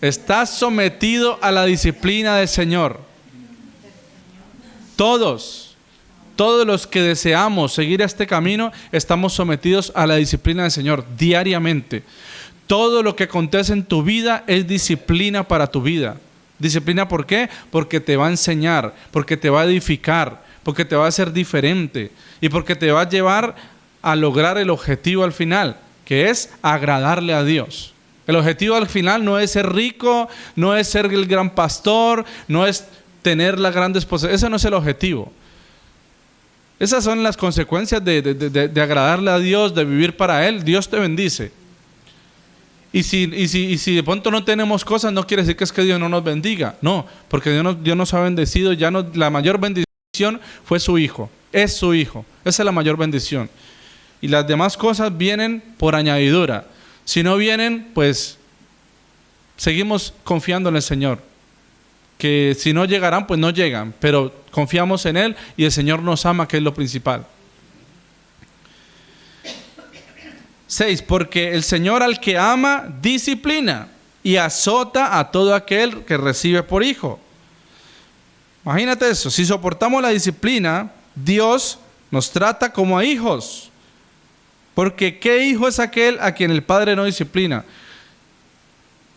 Estás sometido a la disciplina del Señor. Todos los que deseamos seguir este camino, estamos sometidos a la disciplina del Señor diariamente. Todo lo que acontece en tu vida es disciplina para tu vida. ¿Disciplina por qué? Porque te va a enseñar, porque te va a edificar, porque te va a hacer diferente y porque te va a llevar a lograr el objetivo al final, que es agradarle a Dios. El objetivo al final no es ser rico, no es ser el gran pastor, no es tener la gran esposa. Ese no es el objetivo. Esas son las consecuencias de agradarle a Dios, de vivir para Él. Dios te bendice. Y si de pronto no tenemos cosas, no quiere decir que es que Dios no nos bendiga. No, porque Dios nos ha bendecido. La mayor bendición fue su Hijo. Es su Hijo. Esa es la mayor bendición. Y las demás cosas vienen por añadidura. Si no vienen, pues seguimos confiando en el Señor. Que si no llegarán, pues no llegan. Pero confiamos en Él y el Señor nos ama, que es lo principal. 6. Porque el Señor al que ama, disciplina y azota a todo aquel que recibe por hijo. Imagínate eso. Si soportamos la disciplina, Dios nos trata como a hijos. Porque ¿qué hijo es aquel a quien el Padre no disciplina?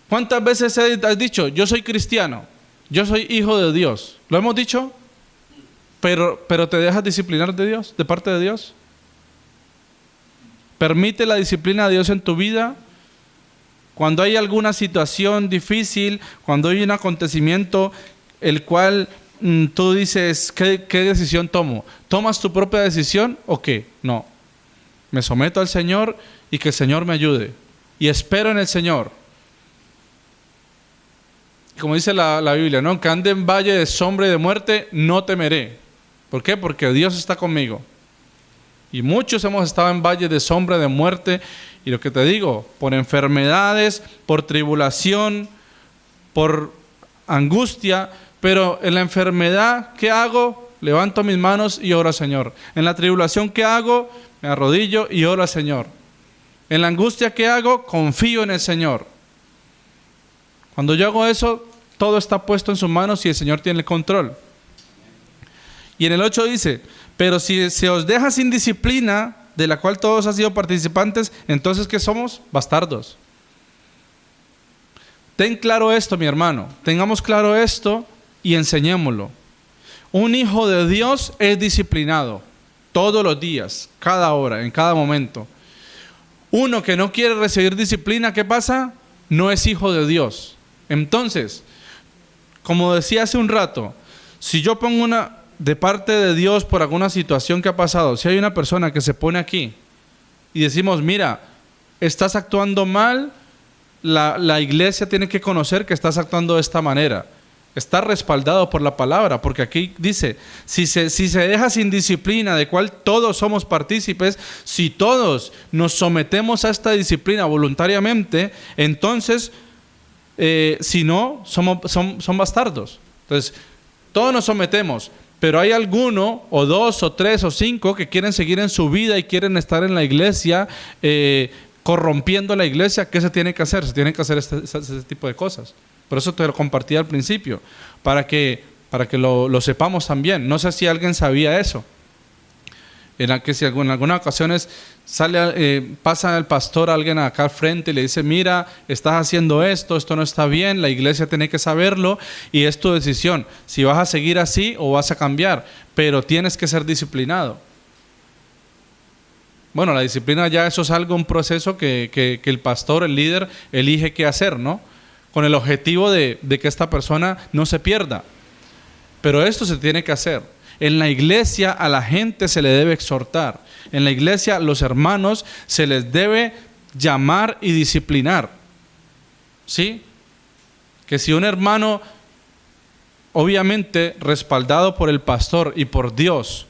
¿Cuántas veces has dicho: yo soy cristiano, yo soy hijo de Dios? ¿Lo hemos dicho? Pero ¿te dejas disciplinar de Dios, de parte de Dios? ¿Permite la disciplina de Dios en tu vida? Cuando hay alguna situación difícil, cuando hay un acontecimiento el cual tú dices: ¿qué decisión tomo? ¿Tomas tu propia decisión o qué? No. Me someto al Señor y que el Señor me ayude. Y espero en el Señor. Como dice la Biblia, ¿no? Que ande en valle de sombra y de muerte, no temeré. ¿Por qué? Porque Dios está conmigo. Y muchos hemos estado en valle de sombra y de muerte. Y lo que te digo, por enfermedades, por tribulación, por angustia. Pero en la enfermedad, ¿qué hago? Levanto mis manos y oro al Señor. En la tribulación, ¿qué hago? Me arrodillo y oro al Señor. En la angustia, ¿qué hago? Confío en el Señor. Cuando yo hago eso, todo está puesto en sus manos y el Señor tiene el control. Y en el 8 dice: pero si se os deja sin disciplina, de la cual todos han sido participantes, entonces ¿qué somos? Bastardos. Ten claro esto, mi hermano. Tengamos claro esto y enseñémoslo. Un hijo de Dios es disciplinado. Todos los días, cada hora, en cada momento. Uno que no quiere recibir disciplina, ¿qué pasa? No es hijo de Dios. Entonces, como decía hace un rato, si yo pongo de parte de Dios por alguna situación que ha pasado, si hay una persona que se pone aquí y decimos: mira, estás actuando mal, la iglesia tiene que conocer que estás actuando de esta manera. Está respaldado por la palabra, porque aquí dice: si se deja sin disciplina, de cual todos somos partícipes, si todos nos sometemos a esta disciplina voluntariamente, entonces, si no, son bastardos. Entonces, todos nos sometemos, pero hay alguno, o dos, o tres, o cinco, que quieren seguir en su vida y quieren estar en la iglesia, corrompiendo la iglesia. ¿Qué se tiene que hacer? Se tienen que hacer ese tipo de cosas. Por eso te lo compartí al principio, para que lo sepamos también. No sé si alguien sabía eso. En algunas ocasiones pasa el pastor a alguien acá al frente y le dice, mira, estás haciendo esto no está bien, la iglesia tiene que saberlo y es tu decisión, si vas a seguir así o vas a cambiar, pero tienes que ser disciplinado. Bueno, la disciplina ya eso es un proceso que el pastor, el líder, elige qué hacer, ¿no? Con el objetivo de que esta persona no se pierda. Pero esto se tiene que hacer. En la iglesia a la gente se le debe exhortar. En la iglesia a los hermanos se les debe llamar y disciplinar. ¿Sí? Que si un hermano, obviamente respaldado por el pastor y por Dios,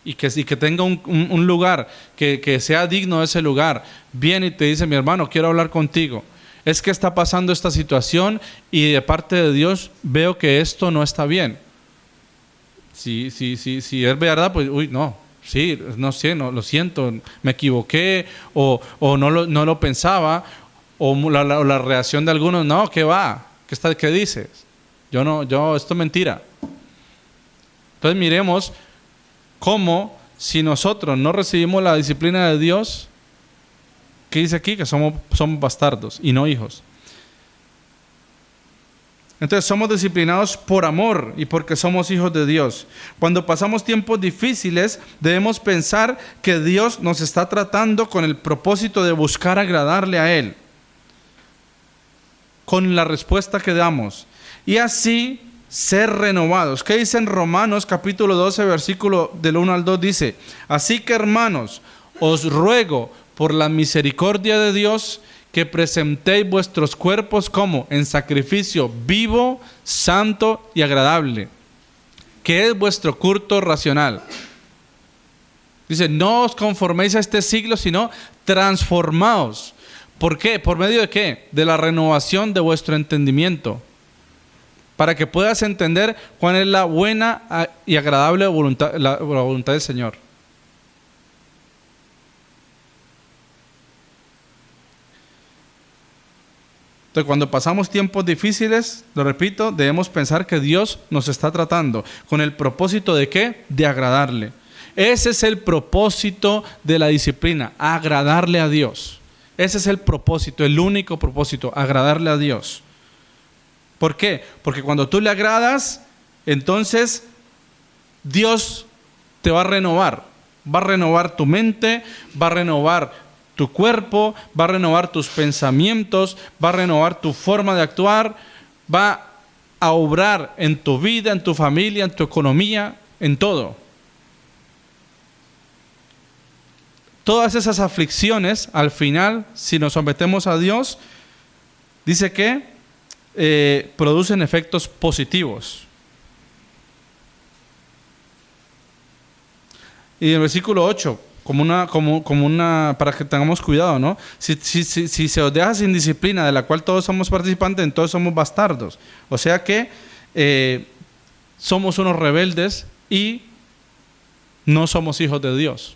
y que tenga un lugar que sea digno de ese lugar, viene y te dice, mi hermano, quiero hablar contigo. Es que está pasando esta situación y de parte de Dios veo que esto no está bien. Si es verdad, pues, no sé, no, lo siento, me equivoqué o no lo pensaba, o la reacción de algunos, no, ¿qué va? ¿Qué dices? Esto es mentira. Entonces miremos cómo si nosotros no recibimos la disciplina de Dios, ¿qué dice aquí? Que somos bastardos y no hijos. Entonces somos disciplinados por amor y porque somos hijos de Dios. Cuando pasamos tiempos difíciles, debemos pensar que Dios nos está tratando con el propósito de buscar agradarle a Él, con la respuesta que damos. Y así ser renovados. ¿Qué dice en Romanos capítulo 12, versículo del 1 al 2? Dice, así que hermanos, os ruego por la misericordia de Dios que presentéis vuestros cuerpos como en sacrificio vivo, santo y agradable, que es vuestro culto racional. Dice, no os conforméis a este siglo, sino transformaos. ¿Por qué? ¿Por medio de qué? De la renovación de vuestro entendimiento, para que puedas entender cuál es la buena y agradable voluntad, la voluntad del Señor. Entonces, cuando pasamos tiempos difíciles, lo repito, debemos pensar que Dios nos está tratando con el propósito de ¿qué? De agradarle. Ese es el propósito de la disciplina, agradarle a Dios. Ese es el propósito, el único propósito, agradarle a Dios. ¿Por qué? Porque cuando tú le agradas, entonces Dios te va a renovar tu mente, va a renovar tu cuerpo, va a renovar tus pensamientos, va a renovar tu forma de actuar, va a obrar en tu vida, en tu familia, en tu economía, en todo. Todas esas aflicciones, al final, si nos sometemos a Dios, dice que producen efectos positivos. Y en el versículo 8, para que tengamos cuidado, ¿no? Si se os deja sin disciplina, de la cual todos somos participantes, entonces somos bastardos. O sea que somos unos rebeldes y no somos hijos de Dios.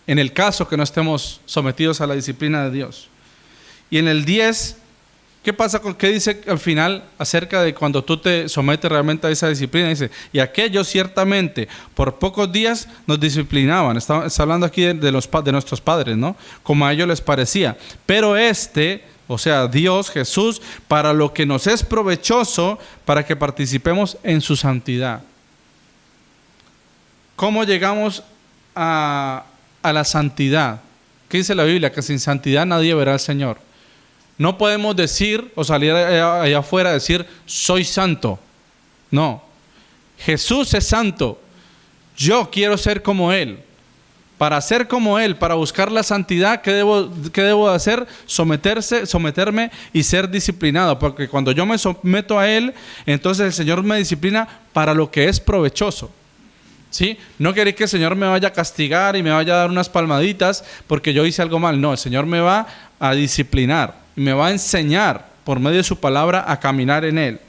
En el caso que no estemos sometidos a la disciplina de Dios. Y en el 10, ¿qué dice al final acerca de cuando tú te sometes realmente a esa disciplina? Dice, y aquellos ciertamente por pocos días nos disciplinaban. Está hablando aquí de nuestros padres, ¿no? Como a ellos les parecía. Pero o sea, Dios, Jesús, para lo que nos es provechoso, para que participemos en su santidad. ¿Cómo llegamos a la santidad? ¿Qué dice la Biblia? Que sin santidad nadie verá al Señor. No podemos decir o salir allá afuera a decir, soy santo. No. Jesús es santo. Yo quiero ser como Él. Para ser como Él, para buscar la santidad, ¿qué debo hacer? Someterme y ser disciplinado. Porque cuando yo me someto a Él, entonces el Señor me disciplina para lo que es provechoso. ¿Sí? No queréis que el Señor me vaya a castigar y me vaya a dar unas palmaditas porque yo hice algo mal. No, el Señor me va a disciplinar. Me va a enseñar por medio de su palabra a caminar en Él.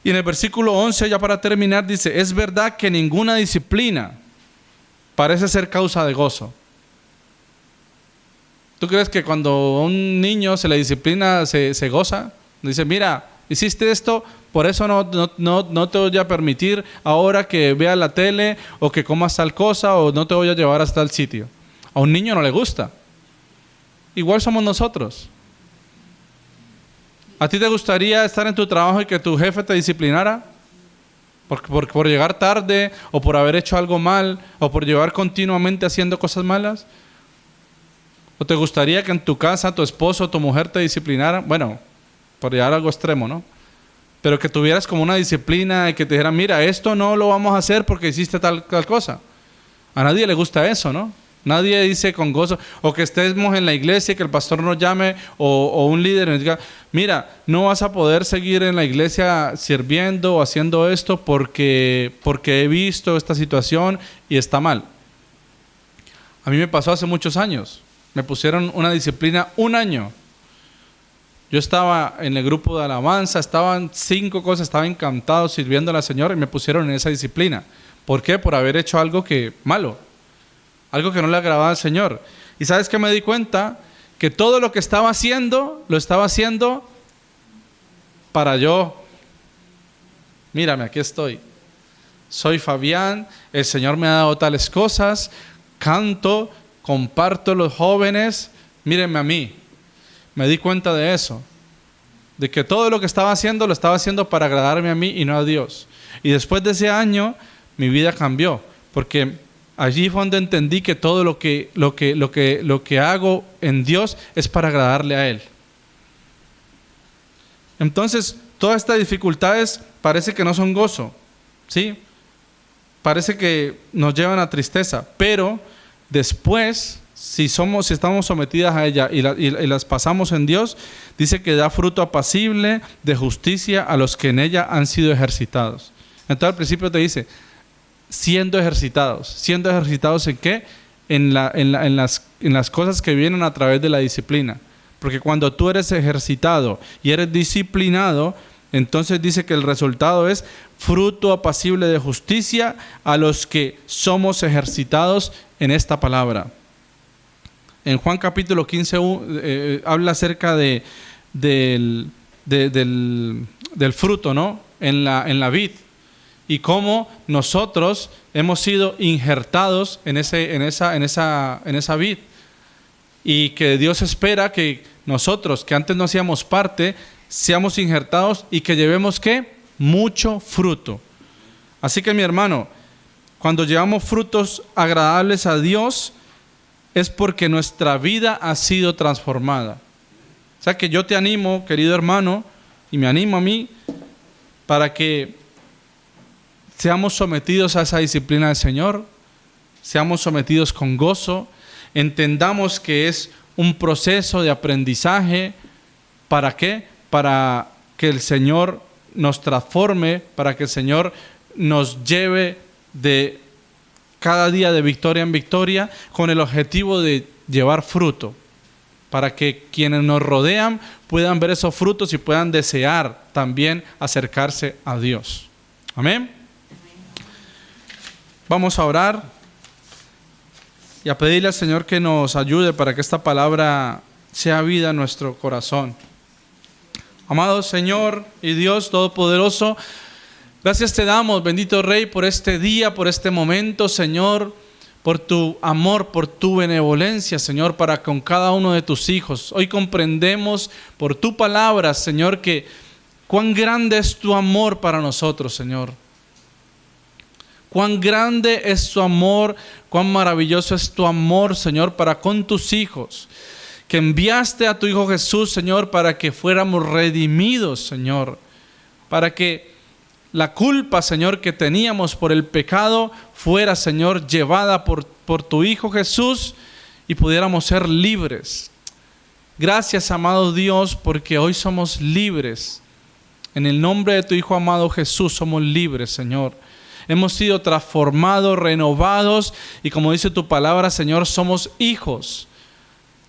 Y en el versículo 11, ya para terminar, dice, es verdad que ninguna disciplina parece ser causa de gozo. ¿Tú crees que cuando a un niño se le disciplina se goza? Dice, mira, hiciste esto, por eso no te voy a permitir ahora que veas la tele o que comas tal cosa o no te voy a llevar hasta el sitio. A un niño no le gusta. Igual somos nosotros. ¿A ti te gustaría estar en tu trabajo y que tu jefe te disciplinara? Por llegar tarde, o por haber hecho algo mal, o por llevar continuamente haciendo cosas malas. ¿O te gustaría que en tu casa tu esposo o tu mujer te disciplinara? Bueno, por llegar a algo extremo, ¿no? Pero que tuvieras como una disciplina y que te dijeran, mira, esto no lo vamos a hacer porque hiciste tal cosa. A nadie le gusta eso, ¿no? Nadie dice con gozo, o que estemos en la iglesia y que el pastor nos llame, o un líder nos diga, mira, no vas a poder seguir en la iglesia sirviendo o haciendo esto porque he visto esta situación y está mal. A mí me pasó hace muchos años. Me pusieron una disciplina 1 año. Yo estaba en el grupo de alabanza, estaban 5 cosas, estaba encantado sirviendo a la Señora y me pusieron en esa disciplina. ¿Por qué? Por haber hecho algo malo. Algo que no le agradaba al Señor. ¿Y sabes qué me di cuenta? Que todo lo que estaba haciendo, lo estaba haciendo para yo. Mírame, aquí estoy. Soy Fabián, el Señor me ha dado tales cosas, canto, comparto los jóvenes, mírenme a mí. Me di cuenta de eso. De que todo lo que estaba haciendo, lo estaba haciendo para agradarme a mí y no a Dios. Y después de ese año, mi vida cambió. Porque allí fue donde entendí que todo lo que hago en Dios es para agradarle a Él. Entonces, todas estas dificultades parece que no son gozo, ¿sí? Parece que nos llevan a tristeza, pero después, si estamos sometidas a ella y las pasamos en Dios, dice que da fruto apacible de justicia a los que en ella han sido ejercitados. Entonces al principio te dice, siendo ejercitados ¿en qué? En las cosas que vienen a través de la disciplina. Porque cuando tú eres ejercitado y eres disciplinado, entonces dice que el resultado es fruto apacible de justicia a los que somos ejercitados en esta palabra. En Juan capítulo 15 habla acerca del fruto, ¿no? En la vid. Y cómo nosotros hemos sido injertados en esa vid. Y que Dios espera que nosotros, que antes no hacíamos parte, seamos injertados y que llevemos ¿qué? Mucho fruto. Así que mi hermano, cuando llevamos frutos agradables a Dios, es porque nuestra vida ha sido transformada. O sea que yo te animo, querido hermano, y me animo a mí, para que seamos sometidos a esa disciplina del Señor, seamos sometidos con gozo, entendamos que es un proceso de aprendizaje. ¿Para qué? Para que el Señor nos transforme, para que el Señor nos lleve de cada día de victoria en victoria, con el objetivo de llevar fruto, para que quienes nos rodean puedan ver esos frutos y puedan desear también acercarse a Dios. Amén. Vamos a orar y a pedirle al Señor que nos ayude para que esta palabra sea vida en nuestro corazón. Amado Señor y Dios Todopoderoso, gracias te damos, bendito Rey, por este día, por este momento, Señor, por tu amor, por tu benevolencia, Señor, para con cada uno de tus hijos. Hoy comprendemos por tu palabra, Señor, que cuán grande es tu amor para nosotros, Señor. Cuán grande es tu amor, cuán maravilloso es tu amor, Señor, para con tus hijos. Que enviaste a tu Hijo Jesús, Señor, para que fuéramos redimidos, Señor. Para que la culpa, Señor, que teníamos por el pecado fuera, Señor, llevada por tu Hijo Jesús y pudiéramos ser libres. Gracias, amado Dios, porque hoy somos libres. En el nombre de tu Hijo amado Jesús somos libres, Señor. Hemos sido transformados, renovados y como dice tu palabra, Señor, somos hijos.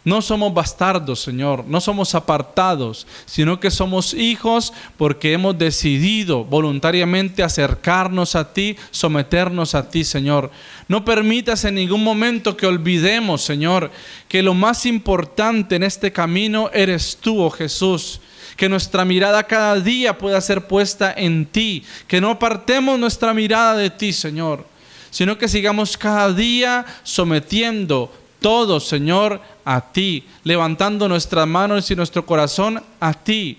No somos bastardos, Señor, no somos apartados, sino que somos hijos porque hemos decidido voluntariamente acercarnos a ti, someternos a ti, Señor. No permitas en ningún momento que olvidemos, Señor, que lo más importante en este camino eres tú, oh Jesús. Que nuestra mirada cada día pueda ser puesta en ti, que no apartemos nuestra mirada de ti, Señor, sino que sigamos cada día sometiendo todo, Señor, a ti, levantando nuestras manos y nuestro corazón a ti,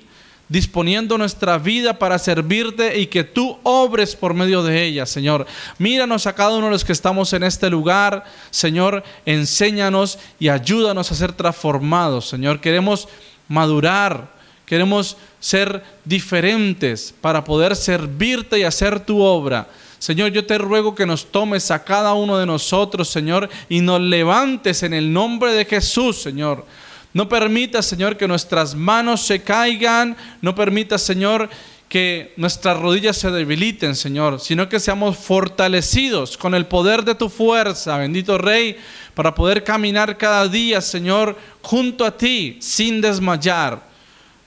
disponiendo nuestra vida para servirte y que tú obres por medio de ella, Señor. Míranos a cada uno de los que estamos en este lugar, Señor, enséñanos y ayúdanos a ser transformados, Señor. Queremos madurar, queremos ser diferentes para poder servirte y hacer tu obra. Señor, yo te ruego que nos tomes a cada uno de nosotros, Señor, y nos levantes en el nombre de Jesús, Señor. No permitas, Señor, que nuestras manos se caigan. No permitas, Señor, que nuestras rodillas se debiliten, Señor, sino que seamos fortalecidos con el poder de tu fuerza, bendito Rey, para poder caminar cada día, Señor, junto a ti, sin desmayar.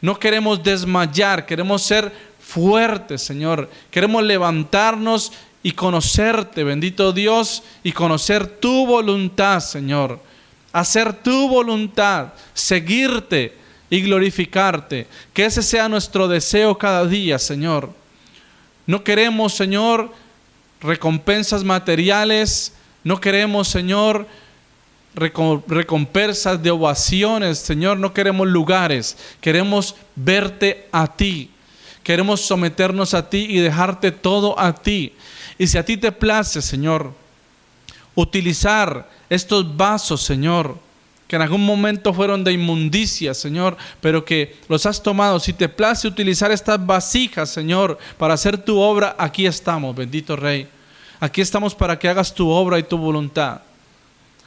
No queremos desmayar, queremos ser fuertes, Señor. Queremos levantarnos y conocerte, bendito Dios, y conocer tu voluntad, Señor. Hacer tu voluntad, seguirte y glorificarte. Que ese sea nuestro deseo cada día, Señor. No queremos, Señor, recompensas materiales. No queremos, Señor, recompensas de ovaciones, Señor. No queremos lugares. Queremos verte a ti. Queremos someternos a ti y dejarte todo a ti. Y si a ti te place, Señor, utilizar estos vasos, Señor, que en algún momento fueron de inmundicia, Señor, pero que los has tomado. Si te place utilizar estas vasijas, Señor, para hacer tu obra, aquí estamos, bendito Rey. Aquí estamos para que hagas tu obra y tu voluntad.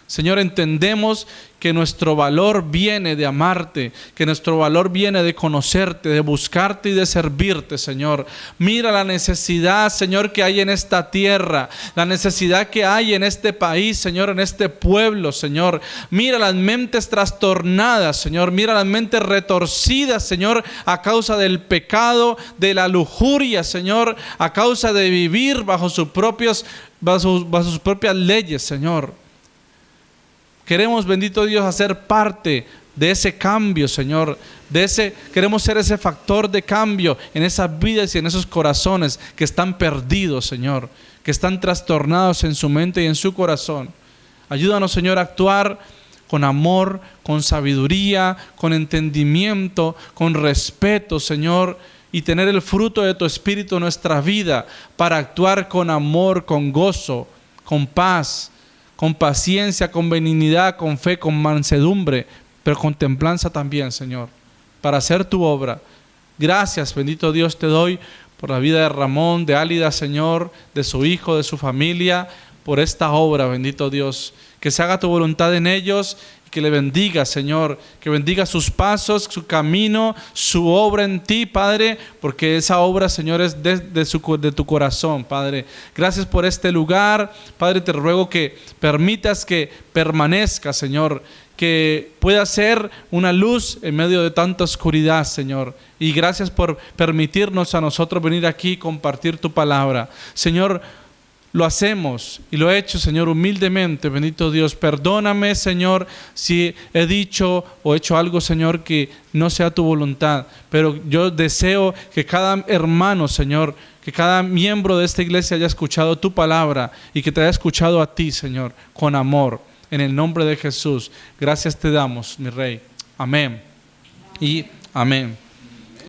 Señor, entendemos que nuestro valor viene de amarte, que nuestro valor viene de conocerte, de buscarte y de servirte, Señor. Mira la necesidad, Señor, que hay en esta tierra, la necesidad que hay en este país, Señor, en este pueblo, Señor. Mira las mentes trastornadas, Señor. Mira las mentes retorcidas, Señor, a causa del pecado, de la lujuria, Señor, a causa de vivir bajo sus propias leyes, Señor. Queremos, bendito Dios, hacer parte de ese cambio, Señor. Queremos ser ese factor de cambio en esas vidas y en esos corazones que están perdidos, Señor, que están trastornados en su mente y en su corazón. Ayúdanos, Señor, a actuar con amor, con sabiduría, con entendimiento, con respeto, Señor, y tener el fruto de tu Espíritu en nuestra vida para actuar con amor, con gozo, con paz, con paciencia, con benignidad, con fe, con mansedumbre, pero con templanza también, Señor, para hacer tu obra. Gracias, bendito Dios, te doy por la vida de Ramón, de Álida, Señor, de su hijo, de su familia, por esta obra, bendito Dios. Que se haga tu voluntad en ellos y que le bendiga, Señor, que bendiga sus pasos, su camino, su obra en ti, Padre, porque esa obra, Señor, es de tu corazón, Padre. Gracias por este lugar, Padre, te ruego que permitas que permanezca, Señor, que pueda ser una luz en medio de tanta oscuridad, Señor. Y gracias por permitirnos a nosotros venir aquí y compartir tu palabra. Señor, lo hacemos y lo he hecho, Señor, humildemente, bendito Dios. Perdóname, Señor, si he dicho o hecho algo, Señor, que no sea tu voluntad. Pero yo deseo que cada hermano, Señor, que cada miembro de esta iglesia haya escuchado tu palabra y que te haya escuchado a ti, Señor, con amor. En el nombre de Jesús, gracias te damos, mi Rey. Amén y amén.